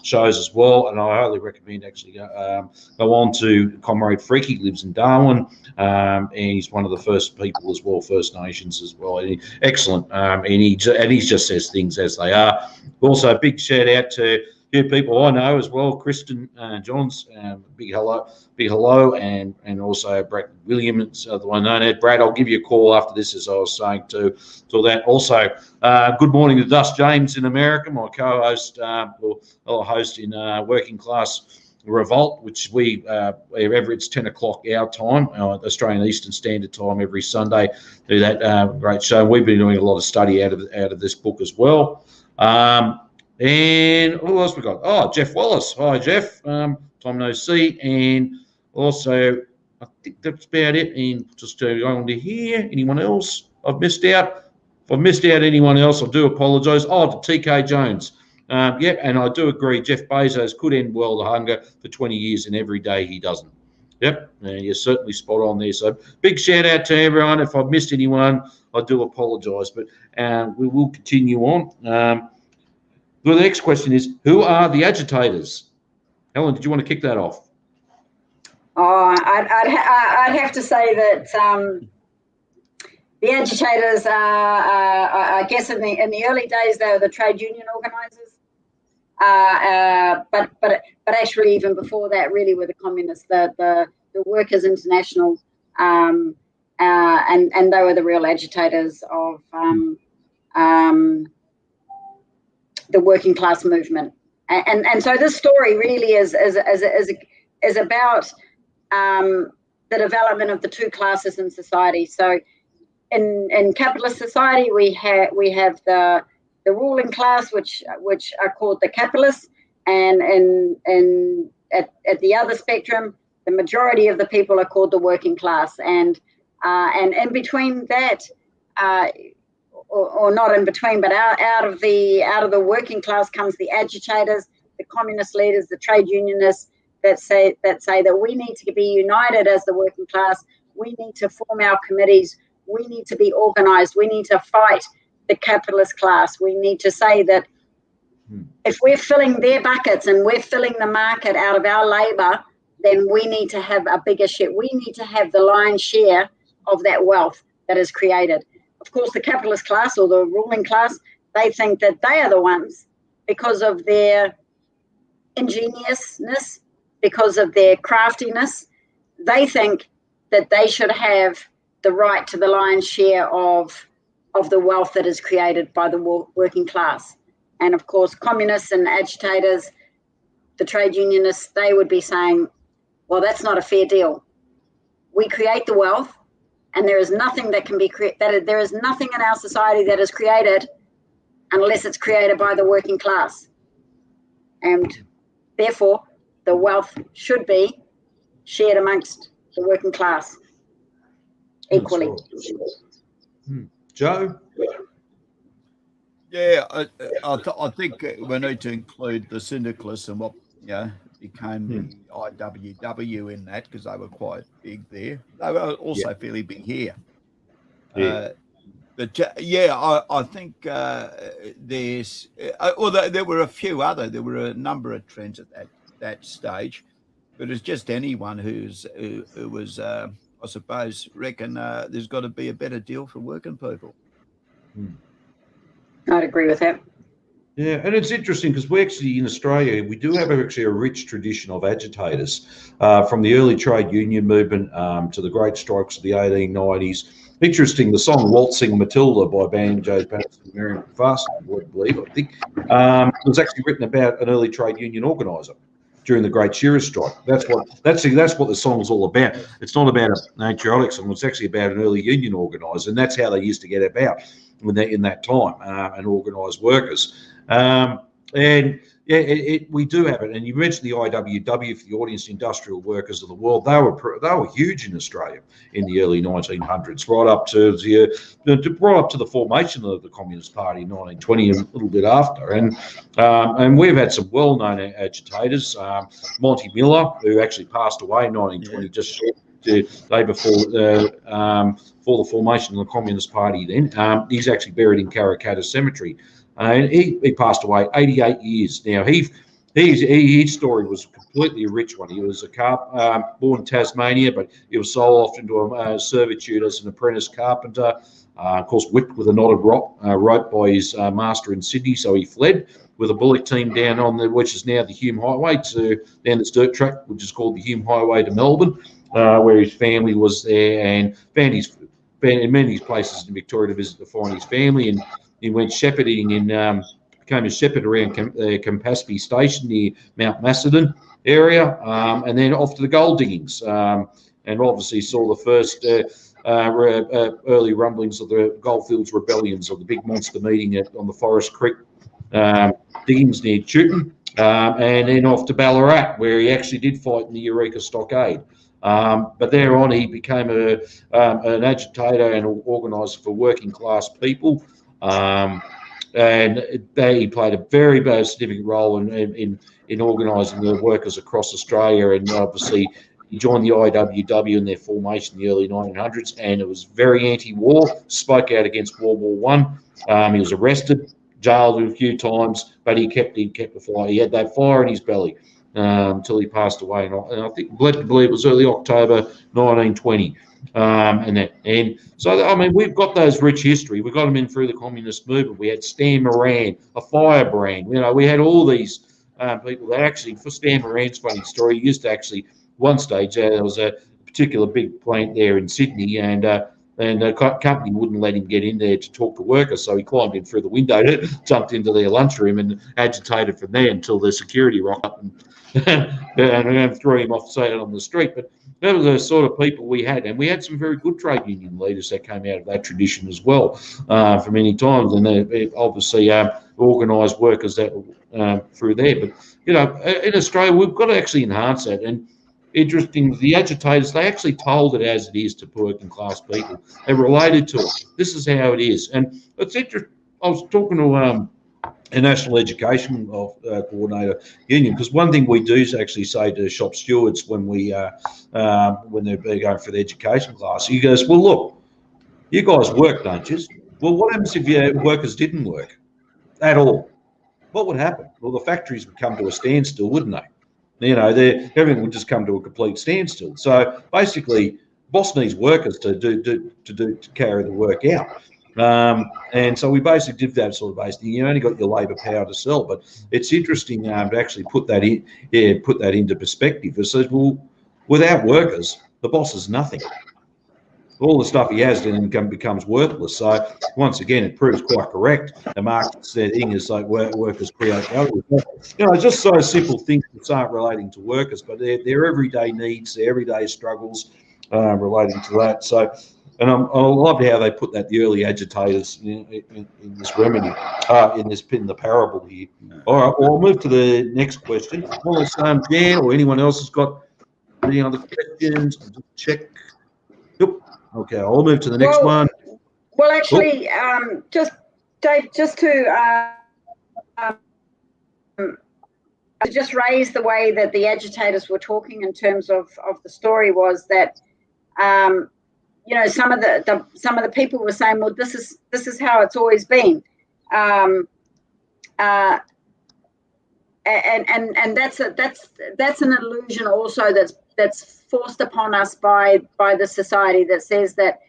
shows as well, and I highly recommend actually go on to Comrade Freaky. He lives in Darwin, and he's one of the first people as well, First Nations as well. And excellent, and he just says things as they are. Also, a big shout out to a few people I know as well, Kristen Johns, big hello, and also Brad Williams, the one known as Brad. I'll give you a call after this, as I was saying to that. Also, good morning to Dust James in America, my co-host or host in Working Class Revolt, which wherever it's 10 o'clock our time, Australian Eastern Standard Time, every Sunday, do that great show. We've been doing a lot of study out of this book as well. And who else we got? Oh, Jeff Wallace. Hi, Jeff. Time no see. And also, I think that's about it. And just go on to here. Anyone else I've missed out? If I've missed out anyone else, I do apologise. Oh, to TK Jones. Yeah, and I do agree. Jeff Bezos could end world hunger for 20 years, and every day he doesn't. Yep, and you're certainly spot on there. So big shout out to everyone. If I've missed anyone, I do apologise. But we will continue on. The next question is, who are the agitators? Helen, did you want to kick that off? Oh, I'd have to say that the agitators are, I guess, in the early days, they were the trade union organisers. But actually, even before that, really were the communists, the Workers' International, and they were the real agitators of the working class movement. And so this story really is about the development of the two classes in society. So in capitalist society, we have the ruling class, which are called the capitalists, and at the other spectrum, the majority of the people are called the working class, and in between that, or not in between, but out of the working class comes the agitators, the communist leaders, the trade unionists that say that we need to be united as the working class. We need to form our committees. We need to be organised. We need to fight the capitalist class. We need to say that if we're filling their buckets and we're filling the market out of our labour, then we need to have a bigger share. We need to have the lion's share of that wealth that is created. Of course, the capitalist class or the ruling class, they think that they are the ones, because of their ingeniousness, because of their craftiness, they think that they should have the right to the lion's share of the wealth that is created by the working class. And of course, communists and agitators, the trade unionists, they would be saying, well, that's not a fair deal. We create the wealth, and there is nothing that can be created. There is nothing in our society that is created unless it's created by the working class. And therefore, the wealth should be shared amongst the working class equally. Right. Joe? Yeah, I think we need to include the syndicalists and what became the IWW in that, because they were quite big there. They were also fairly big here. But I think there's there were a few there were a number of trends at that stage, but it's just anyone who was I suppose reckon there's got to be a better deal for working people. I'd agree with that. Yeah, and it's interesting because we actually in Australia we do have actually a rich tradition of agitators, from the early trade union movement to the great strikes of the 1890s. Interesting, the song "Waltzing Matilda" by Banjos Patterson and Miriam Fast, I believe, I think, was actually written about an early trade union organiser during the Great Shearers' Strike. That's what the song's all about. It's not about a patriotic song. It's actually about an early union organiser, and that's how they used to get about in that time and organise workers. And yeah, we do have it. And you mentioned the IWW for the Audience Industrial Workers of the World. They were huge in Australia in the early 1900s, right up to the formation of the Communist Party in 1920 and a little bit after. And we've had some well-known agitators. Monty Miller, who actually passed away in 1920, just the day before the formation of the Communist Party. Then he's actually buried in Karrakatta Cemetery. And he passed away 88 years. Now, his story was completely a rich one. He was born in Tasmania, but he was sold off into a servitude as an apprentice carpenter, of course, whipped with a knotted rope by his master in Sydney, so he fled with a bullock team down on which is now the Hume Highway, to down this dirt track, which is called the Hume Highway to Melbourne, where his family was there, and found in many places in Victoria to visit to find his family. And he went shepherding became a shepherd around Campaspe Station near Mount Macedon area, and then off to the gold diggings, and obviously saw the first early rumblings of the Goldfields rebellions, or the big monster meeting on the Forest Creek diggings near Chewton, and then off to Ballarat, where he actually did fight in the Eureka Stockade. But thereon he became an agitator and an organiser for working class people. And he played a very significant role in organising the workers across Australia, and obviously he joined the IWW in their formation in the early 1900s, and it was very anti-war, spoke out against World War One. He was arrested, jailed a few times, but he kept the fire. He had that fire in his belly until he passed away, and I think, led to believe it was early October 1920. And so, I mean, we've got those rich history. We got them in through the communist movement. We had Stan Moran, a firebrand. We had all these people that actually, for Stan Moran's funny story, he used to actually, one stage, there was a particular big plant there in Sydney, and the company wouldn't let him get in there to talk to workers, so he climbed in through the window, jumped into their lunchroom, and agitated from there until the security rocked up and threw him off on the street. But that was the sort of people we had, and we had some very good trade union leaders that came out of that tradition as well, for many times, and they obviously organised workers that through there. But in Australia, we've got to actually enhance that. And interesting, the agitators, they actually told it as it is to working class people. They related to it. This is how it is, and it's interesting. I was talking to a National Education Coordinator Union, because one thing we do is actually say to shop stewards when they're going for the education class, he goes, well, look, you guys work, don't you? Well, what happens if your workers didn't work at all? What would happen? Well, the factories would come to a standstill, wouldn't they? Everything would just come to a complete standstill. So basically, boss needs workers to carry the work out. And so we basically did that sort of base thing. You only got your labour power to sell, but it's interesting to actually put that into perspective. It says, well, without workers, the boss is nothing. All the stuff he has then becomes worthless. So once again, it proves quite correct. The market thing is like workers create value. Just so simple things that aren't relating to workers, but they're everyday needs, their everyday struggles relating to that. So. And I love how they put that, the early agitators in this remedy, in the parable here. All right, well, I'll move to the next question. Well, it's Jan or anyone else has got any other questions? I'll just check. Yep. Okay, I'll move to the next one. Well, actually, just Dave, just to just raise the way that the agitators were talking in terms of the story was that. Some of the people were saying, well, this is how it's always been, and that's an illusion also that's forced upon us by the society that says that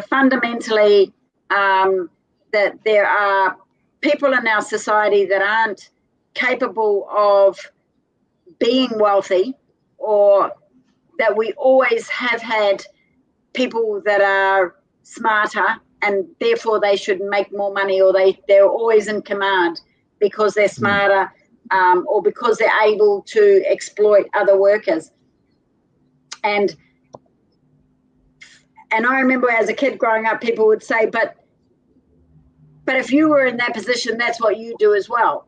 fundamentally that there are people in our society that aren't capable of being wealthy, or that we always have had people that are smarter and therefore they should make more money, or they're always in command because they're smarter, or because they're able to exploit other workers. And I remember as a kid growing up, people would say, but if you were in that position, that's what you do as well.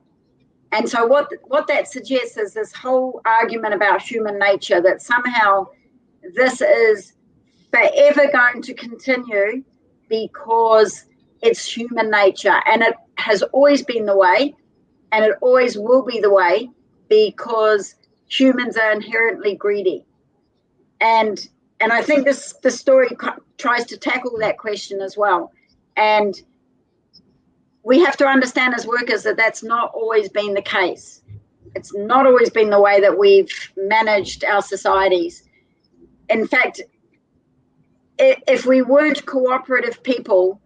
And so what that suggests is this whole argument about human nature, that somehow this is forever going to continue because it's human nature. And it has always been the way, and it always will be the way, because humans are inherently greedy. And I think this story tries to tackle that question as well. And we have to understand as workers that that's not always been the case. It's not always been the way that we've managed our societies. In fact, if we weren't cooperative people,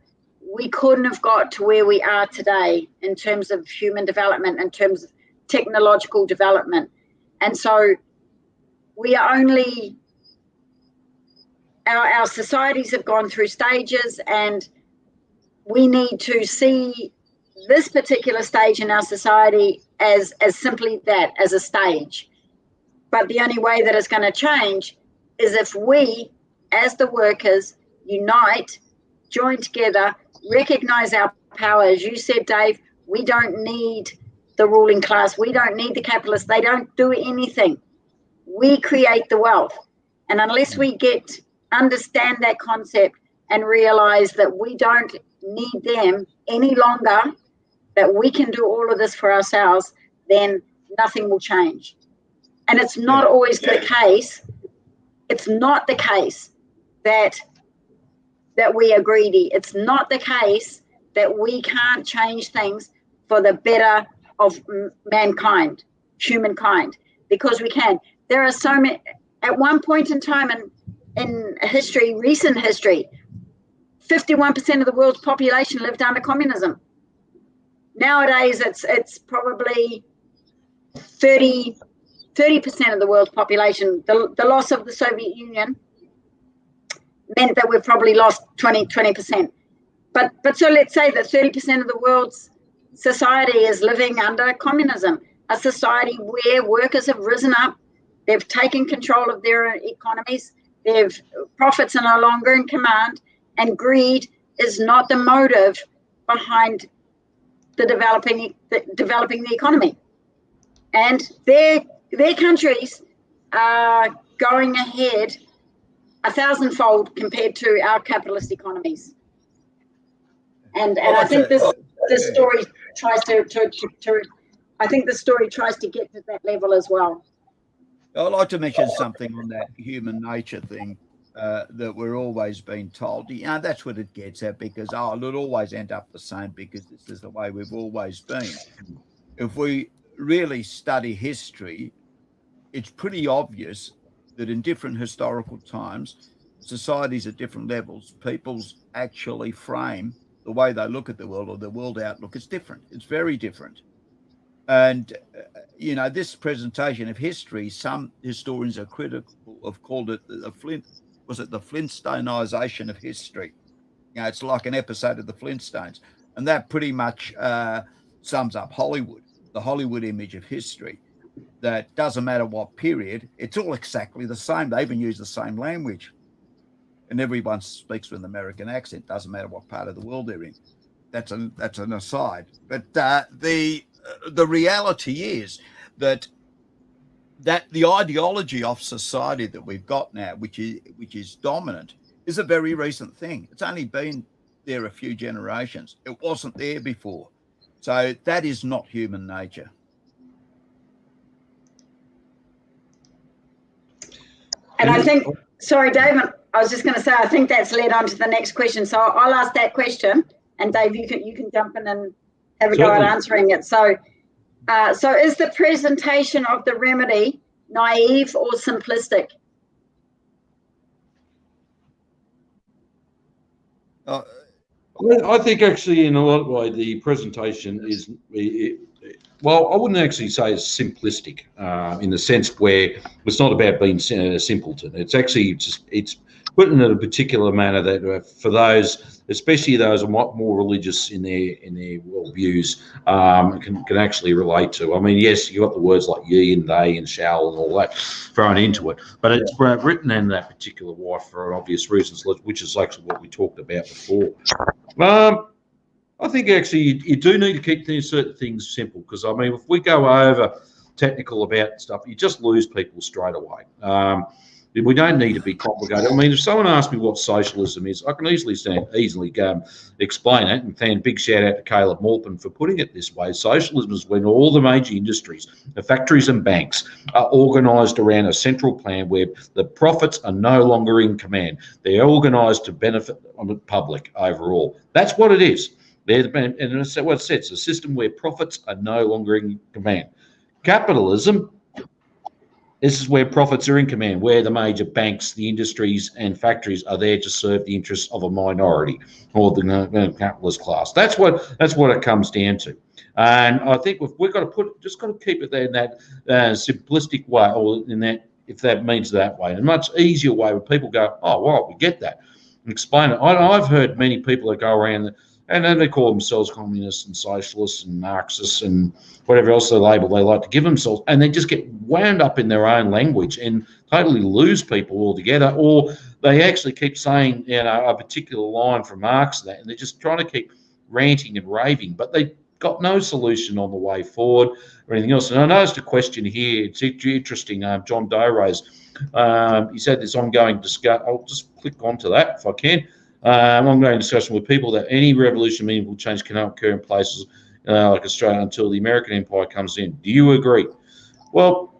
we couldn't have got to where we are today in terms of human development, in terms of technological development. And so we are only, our societies have gone through stages, and we need to see this particular stage in our society as simply that, as a stage. But the only way that it's going to change is if we, as the workers, unite, join together, recognize our power. As you said, Dave, we don't need the ruling class. We don't need the capitalists. They don't do anything. We create the wealth. And unless we understand that concept and realize that we don't need them any longer, that we can do all of this for ourselves, then nothing will change. And it's not always the case. It's not the case that we are greedy. It's not the case that we can't change things for the better of mankind, humankind, because we can. There are so many. At one point in time in history, recent history, 51% of the world's population lived under communism. Nowadays, it's probably 30% of the world's population. The loss of the Soviet Union meant that we've probably lost 20%. But so let's say that 30% of the world's society is living under communism, a society where workers have risen up, they've taken control of their economies, profits are no longer in command, and greed is not the motive behind developing the economy. And their countries are going ahead 1,000-fold compared to our capitalist economies. And I think this story tries to get to that level as well. I'd like to mention something on that human nature thing that we're always being told. You know, that's what it gets at, because it'll always end up the same because this is the way we've always been. If we really study history, it's pretty obvious that in different historical times, societies at different levels, people's actually frame the way they look at the world, or the world outlook is different. It's very different. And, this presentation of history, some historians are critical, have called it the Flintstoneization of history. It's like an episode of the Flintstones. And that pretty much sums up Hollywood, the Hollywood image of history, that doesn't matter what period, it's all exactly the same. They even use the same language. And everyone speaks with an American accent, doesn't matter what part of the world they're in. That's an aside. But the reality is that the ideology of society that we've got now, which is dominant, is a very recent thing. It's only been there a few generations. It wasn't there before. So that is not human nature. And I think, sorry, Dave, I was just going to say, I think that's led on to the next question. So I'll ask that question, and Dave, you can jump in and have a go at answering it. So is the presentation of the remedy naive or simplistic? I think actually, in a lot of way, the presentation is, well, I wouldn't actually say it's simplistic in the sense where it's not about being a simpleton. It's actually it's put in a particular manner that for those, especially those are more religious in their worldviews, can actually relate to. I mean, yes, you got the words like ye and they and shall and all that thrown into it, but it's written in that particular way for obvious reasons, which is actually what we talked about before. I think actually you do need to keep certain things simple, because I mean, if we go over technical about stuff, you just lose people straight away. We don't need to be complicated. I mean, if someone asks me what socialism is, I can easily explain it. And big shout out to Caleb Maupin for putting it this way. Socialism is when all the major industries, the factories and banks, are organised around a central plan where the profits are no longer in command. They're organised to benefit the public overall. That's what it is. And that's what it says, a system where profits are no longer in command. Capitalism, this is where profits are in command, where the major banks, the industries and factories are there to serve the interests of a minority or the capitalist class. That's what it comes down to. And I think we've got to keep it there in that simplistic way, or in that, if that means that way, a much easier way where people go, oh, well, we get that. Explain it. I've heard many people that go around and then they call themselves communists and socialists and Marxists and whatever else the label they like to give themselves, and they just get wound up in their own language and totally lose people altogether. Or they actually keep saying, a particular line from Marx, and they're just trying to keep ranting and raving, but they got no solution on the way forward or anything else. And I noticed a question here. It's interesting. John Doe raised. He said this ongoing discussion. I'll just click onto that if I can. Ongoing discussion with people that any revolution, meaningful change cannot occur in places like Australia until the American Empire comes in. Do you agree? Well,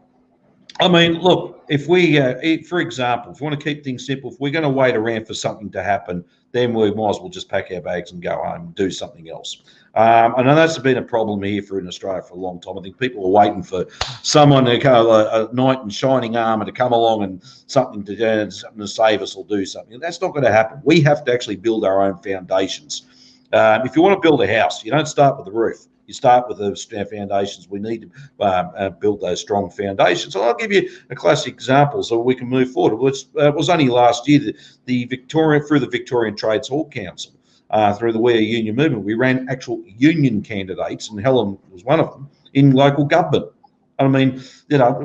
I mean, look, if we, for example, if we want to keep things simple, if we're going to wait around for something to happen, then we might as well just pack our bags and go home and do something else. I know that's been a problem here in Australia for a long time. I think people are waiting for someone to go, a knight in shining armour to come along and something to save us or do something. That's not going to happen. We have to actually build our own foundations. If you want to build a house, you don't start with the roof. You start with the foundations. We need to build those strong foundations. So I'll give you a classic example so we can move forward. It was only last year that through the Victorian Trades Hall Council, through the We Are Union movement, we ran actual union candidates, and Helen was one of them, in local government. I mean,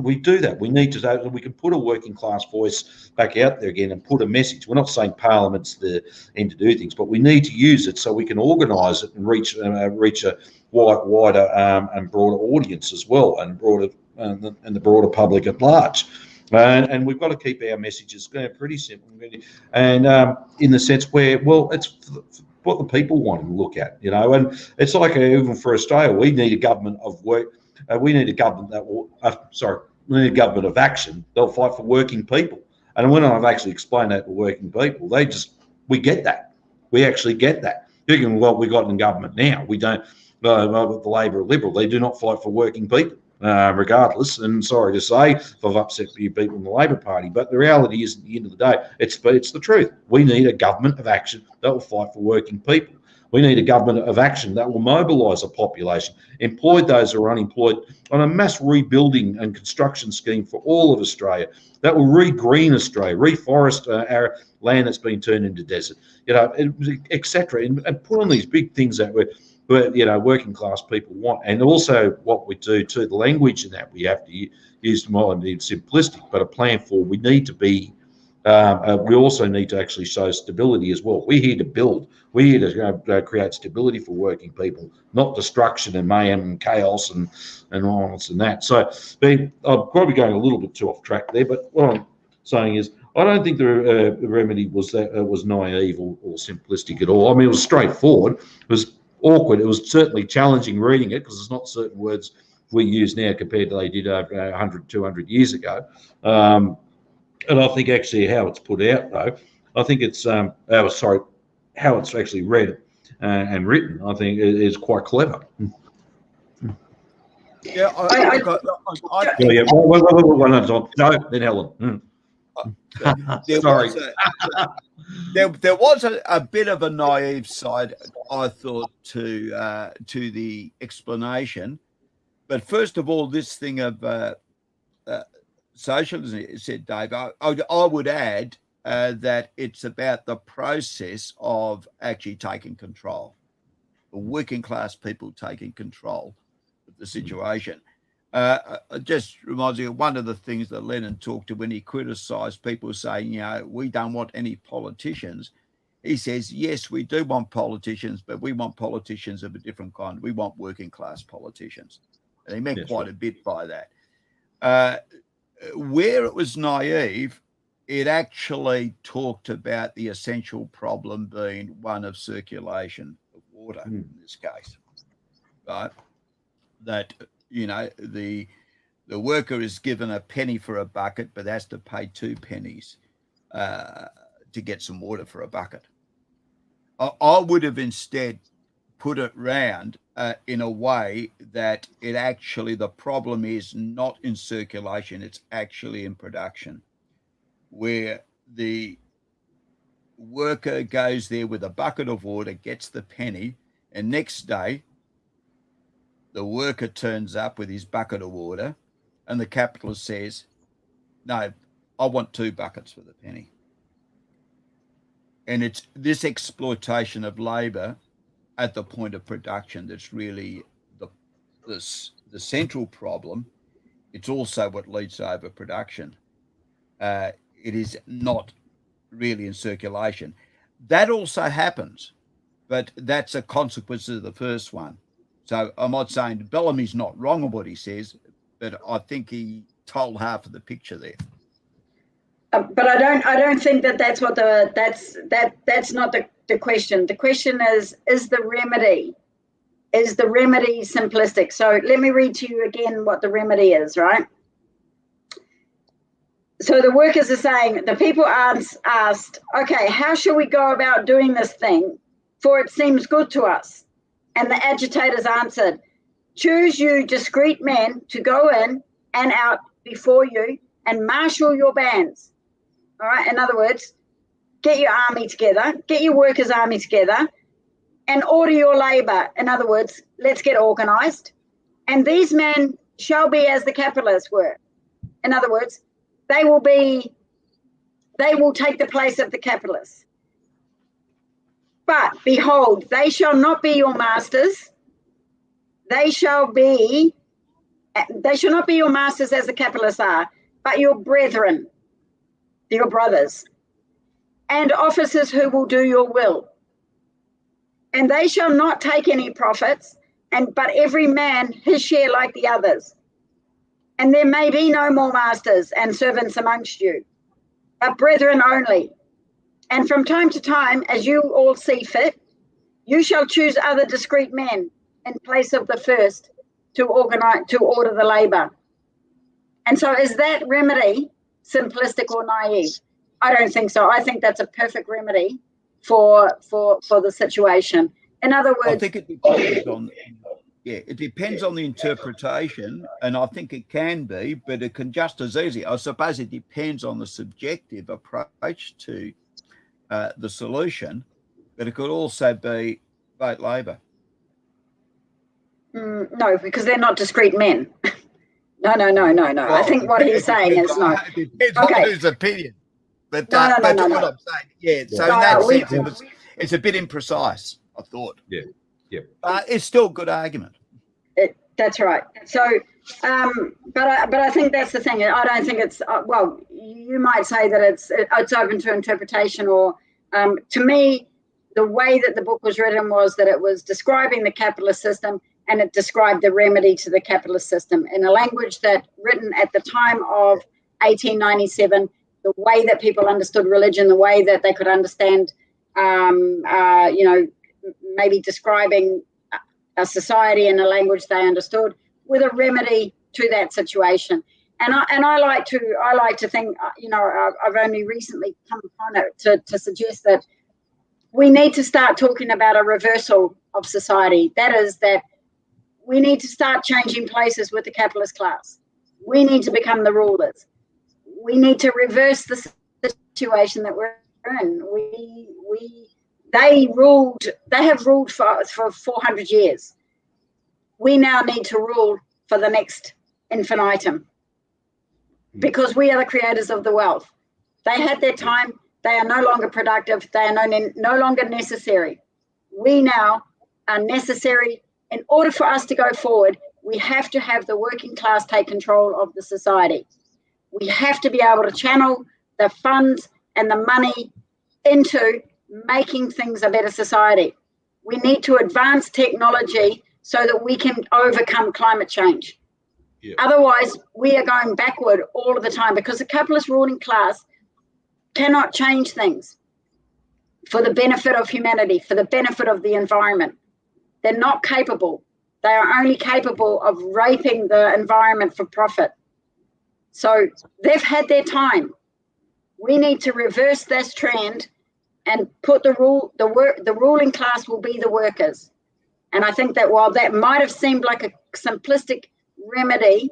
we do that. We need to. We can put a working class voice back out there again and put a message. We're not saying Parliament's the end to do things, but we need to use it so we can organise it and reach a wider and broader audience as well, and the broader public at large. And we've got to keep our messages pretty simple, and in the sense where, well, it's what the people want to look at, and it's like even for Australia, we need a government of work. We need a government that will, we need a government of action. They'll fight for working people. And when I've actually explained that to working people, we get that. We actually get that. Thinking what we got in government now, we don't, the Labor or Liberal, they do not fight for working people, regardless. And sorry to say, if I've upset a few people in the Labor Party, but the reality is, at the end of the day, it's the truth. We need a government of action that will fight for working people. We need a government of action that will mobilise a population, employ those who are unemployed, on a mass rebuilding and construction scheme for all of Australia that will re-green Australia, reforest our land that's been turned into desert, etc. And put on these big things that working class people want. And also what we do too, the language in that we have to use more than simplistic, but a plan for. We need to be. We also need to actually show stability as well. We're here to build. We're here to create stability for working people, not destruction and mayhem and chaos and violence and that. So I'm probably going a little bit too off track there, but what I'm saying is I don't think the remedy was naive or simplistic at all. I mean, it was straightforward. It was awkward. It was certainly challenging reading it because there's not certain words we use now compared to they did over 100, 200 years ago. And I think actually how it's put out, though, I think it's how it's actually read and written, I think is quite clever. Yeah, No, then Helen. There Sorry. There was a bit of a naive side, I thought, to the explanation. But first of all, this thing of socialism, said Dave, I would add that it's about the process of actually taking control, the working class people taking control of the situation. It just reminds me of one of the things that Lenin talked to when he criticised people saying, we don't want any politicians. He says, yes, we do want politicians, but we want politicians of a different kind. We want working class politicians. And he meant quite a bit by that. Where it was naive, it actually talked about the essential problem being one of circulation of water in this case, right? That, the worker is given a penny for a bucket, but has to pay 2 pennies to get some water for a bucket. I would have instead put it round in a way that the problem is not in circulation, it's actually in production, where the worker goes there with a bucket of water, gets the penny, and next day the worker turns up with his bucket of water and the capitalist says, no, I want 2 buckets for the penny. And it's this exploitation of labour at the point of production that's really the central problem. It's also what leads to overproduction. It is not really in circulation. That also happens, but that's a consequence of the first one. So I'm not saying Bellamy's not wrong on what he says, but I think he told half of the picture there. But I don't think that's what that's not the question. The question is the remedy simplistic? So let me read to you again what the remedy is, right? So the workers are saying, the people asked, okay, how shall we go about doing this thing? For it seems good to us. And the agitators answered, choose you discreet men to go in and out before you and marshal your bands. All right. In other words, get your army together, get your workers' army together and order your labor. In other words, let's get organized. And these men shall be as the capitalists were. In other words, they will take the place of the capitalists. But behold, they shall not be your masters. They shall not be your masters as the capitalists are, but your brethren, your brothers, and officers who will do your will. And they shall not take any profits, but every man his share like the others. And there may be no more masters and servants amongst you, but brethren only. And from time to time, as you all see fit, you shall choose other discreet men in place of the first to order the labor. And so is that remedy simplistic or naive? I don't think so. I think that's a perfect remedy for the situation. In other words, I think it depends on it depends on the interpretation, and I think it can be, but it can just as easy. I suppose it depends on the subjective approach to the solution, but it could also be vote Labor. No, because they're not discreet men. No. Well, I think what he's saying is not. It depends on whose opinion. But that's what I'm saying. Yeah. So in that sense, it's a bit imprecise, I thought. Yeah. It's still a good argument. That's right. So, but I think that's the thing. I don't think it's well. You might say that it's open to interpretation, or to me, the way that the book was written was that it was describing the capitalist system, and it described the remedy to the capitalist system in a language that, written at the time of 1897, the way that people understood religion, the way that they could understand, maybe describing a society in a language they understood, with a remedy to that situation. And I like to think, I've only recently come upon it to suggest that we need to start talking about a reversal of society. That is, that we need to start changing places with the capitalist class. We need to become the rulers. We need to reverse the situation that we're in. They have ruled for 400 years. We now need to rule for the next infinitum because we are the creators of the wealth. They had their time. They are no longer productive. They are no longer necessary. We now are necessary. In order for us to go forward, we have to have the working class take control of the society. We have to be able to channel the funds and the money into making things a better society. We need to advance technology so that we can overcome climate change. Yeah. Otherwise, we are going backward all of the time because the capitalist ruling class cannot change things for the benefit of humanity, for the benefit of the environment. They're not capable. They are only capable of raping the environment for profit. So they've had their time. We need to reverse this trend and put the ruling class will be the workers. And I think that while that might have seemed like a simplistic remedy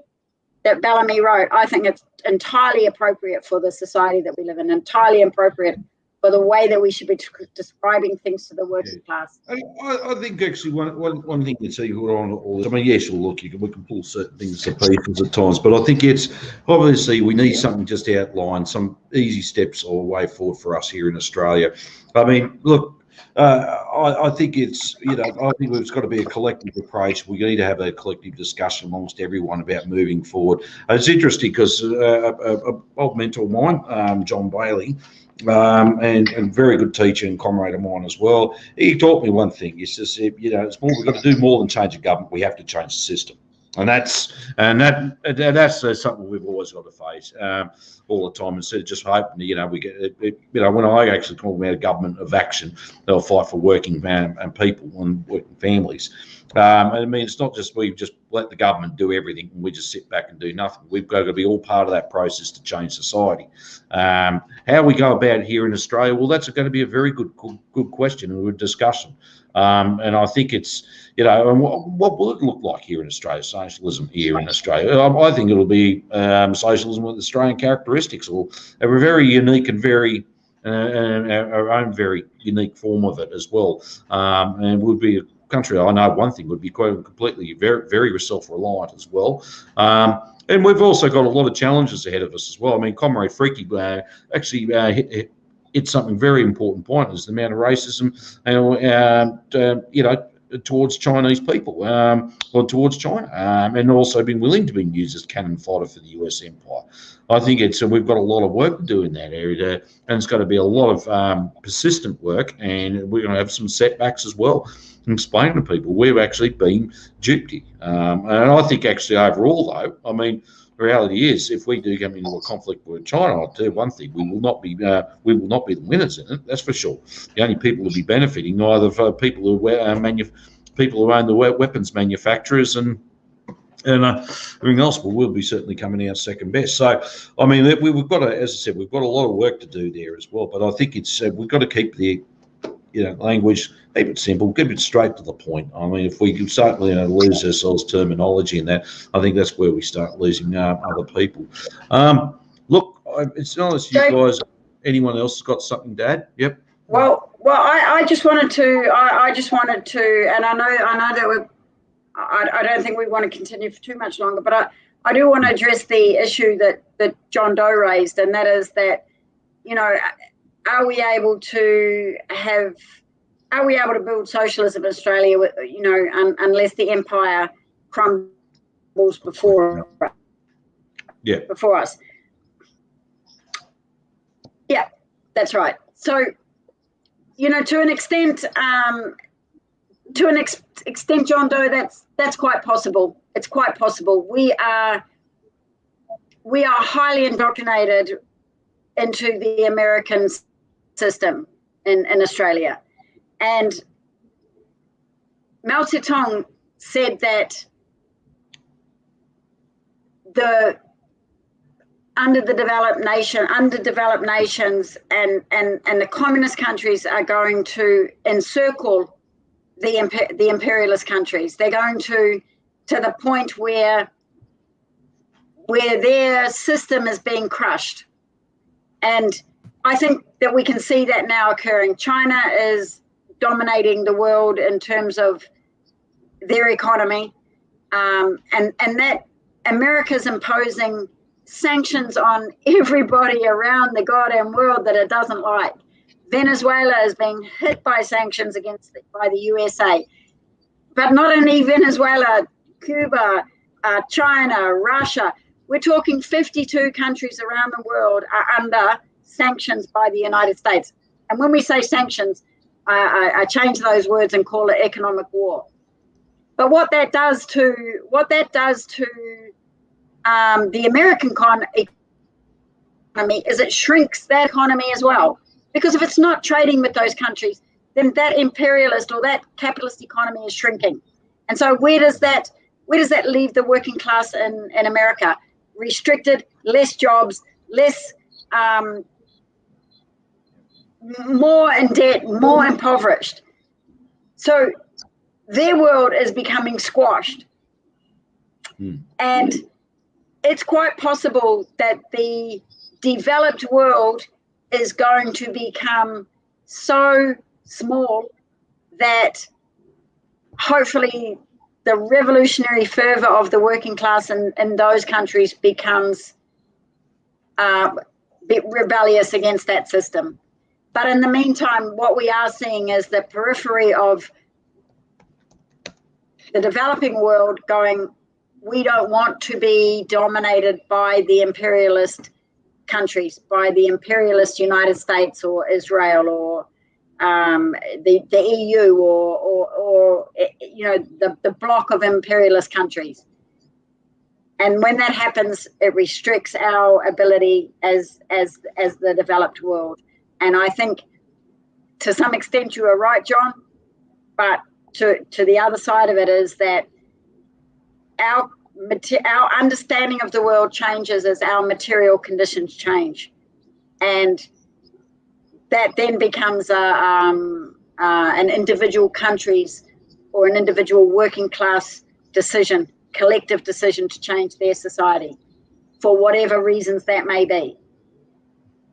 that Bellamy wrote, I think it's entirely appropriate for the society that we live in, entirely appropriate for the way that we should be describing things to the working class. I think actually one thing that's equal on all this, I mean, yes, look, we can pull certain things to pieces at times, but I think it's obviously we need something just outlined, some easy steps or way forward for us here in Australia. I mean, look, I think it's, I think there's got to be a collective approach. We need to have a collective discussion amongst everyone about moving forward. It's interesting because an old mentor of mine, John Bailey, and very good teacher and comrade of mine as well. He taught me one thing. He says, it's more, we've got to do more than change the government. We have to change the system. And that's something we've always got to face all the time. Instead of just hoping, we get when I actually call them out a government of action, they'll fight for working man and people and working families. I mean, it's not just we just let the government do everything and we just sit back and do nothing. We've got to be all part of that process to change society. How we go about it here in Australia, well, that's going to be a very good question and a good discussion. And I think it's, and what will it look like here in Australia, socialism here in Australia? I think it'll be socialism with Australian characteristics, or a very unique and very our own very unique form of it as well. And would be a country, I know one thing would be quite completely very, very self-reliant as well. And we've also got a lot of challenges ahead of us as well. I mean, Comrade Freaky actually hit something very important point, is the amount of racism, towards Chinese people, or towards China, and also been willing to be used as cannon fodder for the US empire. I think we've got a lot of work to do in that area, and it's got to be a lot of persistent work, and we're going to have some setbacks as well. And explain to people we've actually been duped. And I think actually overall, though, I mean, the reality is, if we do come into a conflict with China, I'll tell you one thing: we will not be the winners in it. That's for sure. The only people who will be benefiting are the people who own the weapons manufacturers and everything else. But we'll be certainly coming out second best. So, I mean, we've got to, as I said, we've got a lot of work to do there as well. But I think it's we've got to keep the language, keep it simple, keep it straight to the point. I mean, if we can start lose ourselves terminology in that, I think that's where we start losing other people. Look, it's not as you guys, anyone else has got something to add? Yep. Well, I just wanted to, and I know that I don't think we want to continue for too much longer, but I do want to address the issue that John Doe raised, and that is that, are we able to build socialism in Australia, unless the empire crumbles before us? Yeah, that's right. So, to an extent, John Doe, that's quite possible. It's quite possible. We are highly indoctrinated into the American system in Australia. And Mao Zedong said that the underdeveloped nations and the communist countries are going to encircle the imperialist countries. They're going to the point where their system is being crushed. And I think that we can see that now occurring. China is dominating the world in terms of their economy, and that America's imposing sanctions on everybody around the goddamn world that it doesn't like. Venezuela is being hit by sanctions by the USA, but not only Venezuela, Cuba, China, Russia. We're talking 52 countries around the world are under sanctions by the United States. And when we say sanctions, I change those words and call it economic war. But what that does to the American economy is it shrinks that economy as well. Because if it's not trading with those countries, then that imperialist or that capitalist economy is shrinking. And so where does that leave the working class in America? Restricted, less jobs, less, more in debt, more impoverished. So their world is becoming squashed. And it's quite possible that the developed world is going to become so small that hopefully the revolutionary fervor of the working class in those countries becomes rebellious against that system. But in the meantime, what we are seeing is the periphery of the developing world going, we don't want to be dominated by the imperialist countries, by the imperialist United States or Israel or the EU or the bloc of imperialist countries. And when that happens, it restricts our ability as the developed world. And I think to some extent you are right, John, but to the other side of it is that our understanding of the world changes as our material conditions change. And that then becomes an individual country's or an individual working class decision, collective decision to change their society for whatever reasons that may be.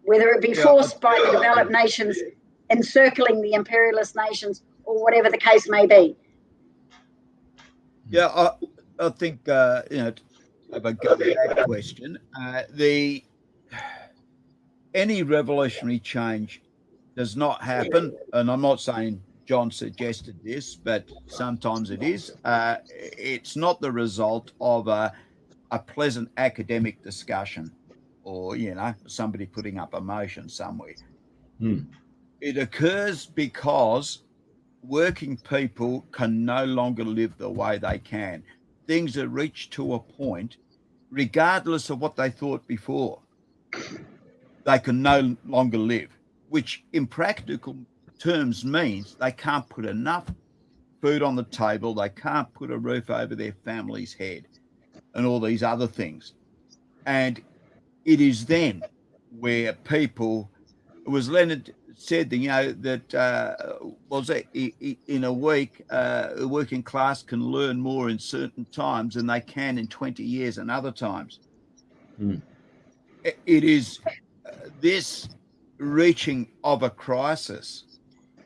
Whether it be forced by the developed nations encircling the imperialist nations or whatever the case may be. Yeah, I think, if I go to that question, any revolutionary change does not happen, and I'm not saying John suggested this, but sometimes it is. It's not the result of a pleasant academic discussion or, somebody putting up a motion somewhere. It occurs because working people can no longer live the way they can. Things are reached to a point, regardless of what they thought before, they can no longer live, which in practical terms means they can't put enough food on the table, they can't put a roof over their family's head, and all these other things. And it is then where people, it was Leonard said that was it in a week, a working class can learn more in certain times than they can in 20 years and other times. It is this reaching of a crisis.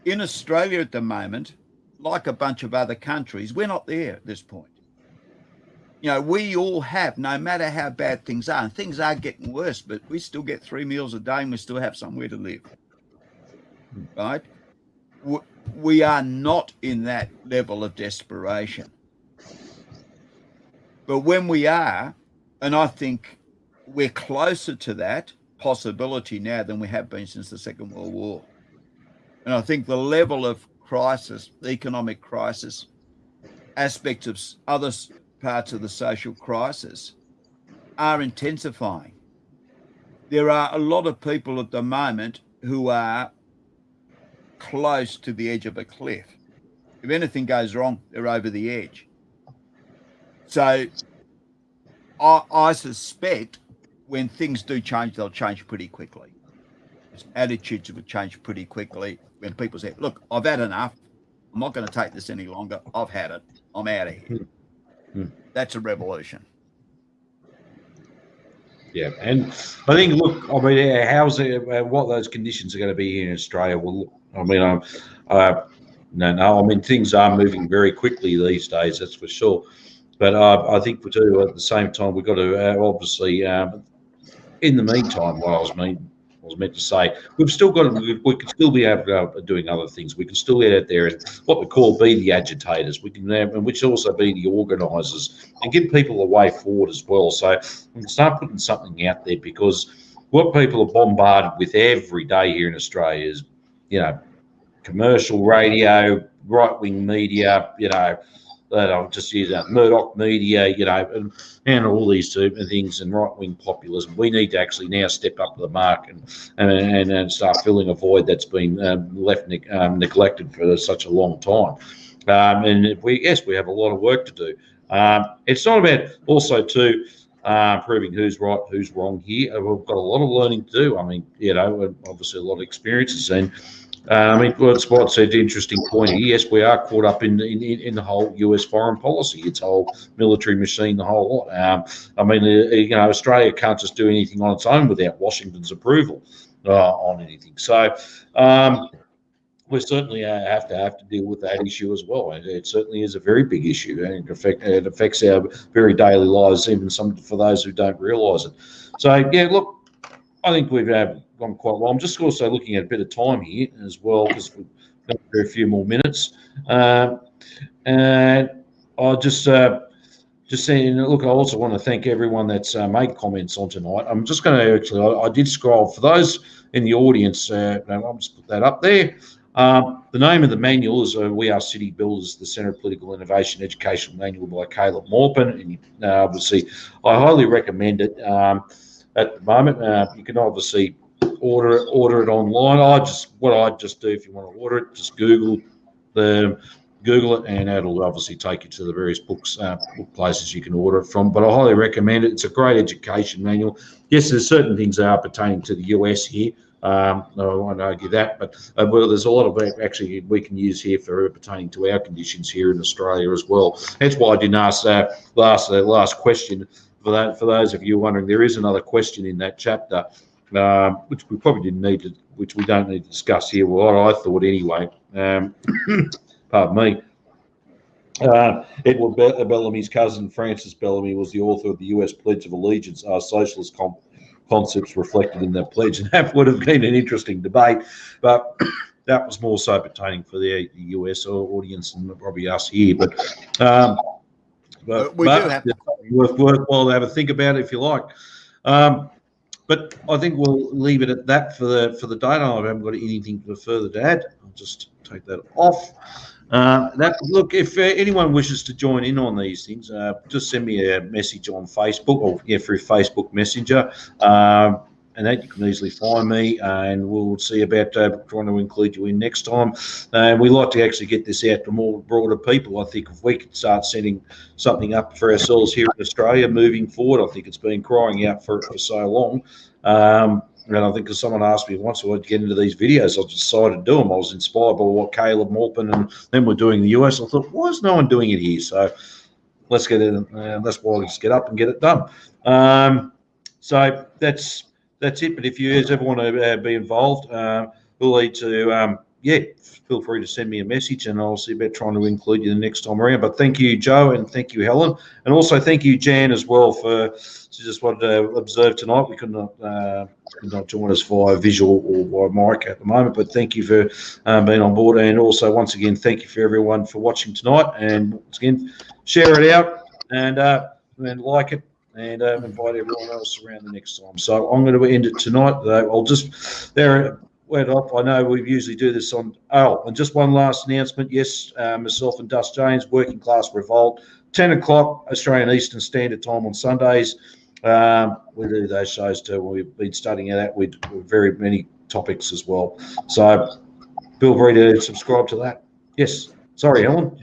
In Australia at the moment, like a bunch of other countries, we're not there at this point. We all have, no matter how bad things are, and things are getting worse, but we still get 3 meals a day and we still have somewhere to live, right? We are not in that level of desperation. But when we are, and I think we're closer to that possibility now than we have been since the Second World War. And I think the level of crisis, the economic crisis, aspects of other parts of the social crisis are intensifying. There are a lot of people at the moment who are close to the edge of a cliff. If anything goes wrong, they're over the edge. So I suspect when things do change, they'll change pretty quickly. Attitudes will change pretty quickly when people say, look, I've had enough. I'm not going to take this any longer. I've had it. I'm out of here. That's a revolution. Yeah, and I think, look, I mean, how's it, what those conditions are going to be here in Australia? Well, I mean, no, I mean, things are moving very quickly these days, that's for sure. But I think we do at the same time we've got to obviously, in the meantime, what I was meant to say, we've still got we can still be able to go doing other things. We can still get out there and what we call be the agitators. We can, and which also be the organisers and give people a way forward as well. So we can start putting something out there because what people are bombarded with every day here in Australia is, commercial radio, right-wing media, I'll just use that Murdoch media, and all these things and right-wing populism. We need to actually now step up to the mark and start filling a void that's been left neglected for such a long time. And we have a lot of work to do. It's not about also too proving who's right, who's wrong here. We've got a lot of learning to do. I mean, obviously a lot of experiences and. What's an interesting point here? Yes, we are caught up in the whole US foreign policy, its whole military machine, the whole lot. Australia can't just do anything on its own without Washington's approval on anything. So we certainly have to deal with that issue as well. And it certainly is a very big issue, and it affects our very daily lives, even for those who don't realise it. So yeah, look. I think we've gone quite well. I'm just also looking at a bit of time here as well because we've got a few more minutes. And I'll just saying, look, I also want to thank everyone that's made comments on tonight. I'm just going to actually, I did scroll for those in the audience. I'll just put that up there. The name of the manual is We Are City Builders, the Centre of Political Innovation Educational Manual by Caleb Maupin. And obviously, I highly recommend it. At the moment, you can obviously order it online. What I just do if you want to order it, just Google it, and it'll obviously take you to the various book places you can order it from. But I highly recommend it. It's a great education manual. Yes, there's certain things that are pertaining to the US here. I won't argue that, but there's a lot of actually we can use here for pertaining to our conditions here in Australia as well. That's why I didn't ask last question. For those of you wondering, there is another question in that chapter, which we probably which we don't need to discuss here. Well, I thought anyway. Pardon me. Edward Bellamy's cousin, Francis Bellamy, was the author of the US Pledge of Allegiance. Are socialist concepts reflected in that pledge? And that would have been an interesting debate, but that was more so pertaining for the US audience and probably us here. But we do have worthwhile to have a think about it if you like. But I think we'll leave it at that for the date. I haven't got anything further to add. I'll just take that off. Look, if anyone wishes to join in on these things, just send me a message on Facebook or through Facebook Messenger. And that you can easily find me, and we'll see about trying to include you in next time. And we like to actually get this out to more broader people. I think if we could start setting something up for ourselves here in Australia moving forward, I think it's been crying out for so long. And I think, as someone asked me once, I'd get into these videos, I decided to do them. I was inspired by what Caleb Maupin and then we're doing in the US. I thought, why is no one doing it here? So let's get it. That's why we just get up and get it done. So that's it. But if you ever want to be involved, we'll need to, feel free to send me a message and I'll see about trying to include you the next time around. But thank you, Joe, and thank you, Helen. And also thank you, Jan, as well, for just wanted to observe tonight. We could not join us via visual or via mic at the moment, but thank you for being on board. And also, once again, thank you for everyone for watching tonight. And once again, share it out and like it. And invite everyone else around the next time. So I'm going to end it tonight. I'll just wait up. I know we usually do this on. Oh, and just one last announcement. Yes, myself and Dust James, Working Class Revolt, 10 o'clock Australian Eastern Standard Time on Sundays. We do those shows too. We've been studying that with very many topics as well. So feel free to subscribe to that. Yes. Sorry, Helen.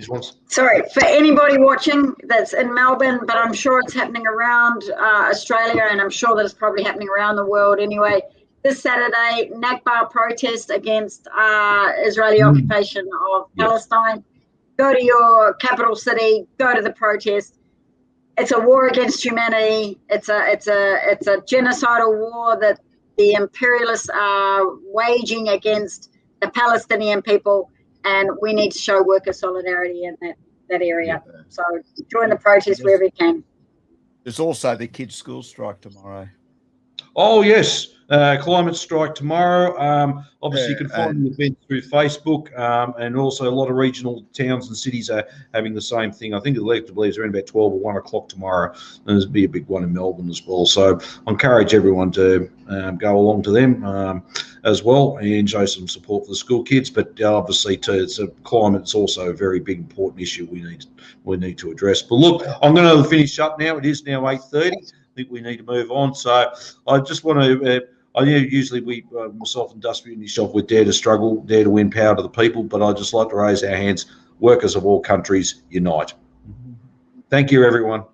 Sorry, for anybody watching that's in Melbourne, but I'm sure it's happening around Australia, and I'm sure that it's probably happening around the world anyway. This Saturday, Nakba protest against Israeli occupation of Palestine. Go to your capital city, go to the protest. it's a war against humanity. It's a genocidal war that the imperialists are waging against the Palestinian people, and we need to show worker solidarity in that area. Yeah. So join the protest wherever you can. There's also the kids' school strike tomorrow. Oh, yes. Climate strike tomorrow. Obviously, you can find the event through Facebook, and also a lot of regional towns and cities are having the same thing. I think collectively it's around about 12 or 1 o'clock tomorrow. And there's be a big one in Melbourne as well. So I encourage everyone to go along to them as well and show some support for the school kids. But obviously, climate is also a very big, important issue we need to address. But look, I'm going to finish up now. It is now 8:30. I think we need to move on. So I just want to. Usually we, myself and Dusty and yourself, we dare to struggle, dare to win power to the people. But I'd just like to raise our hands. Workers of all countries, unite. Thank you, everyone.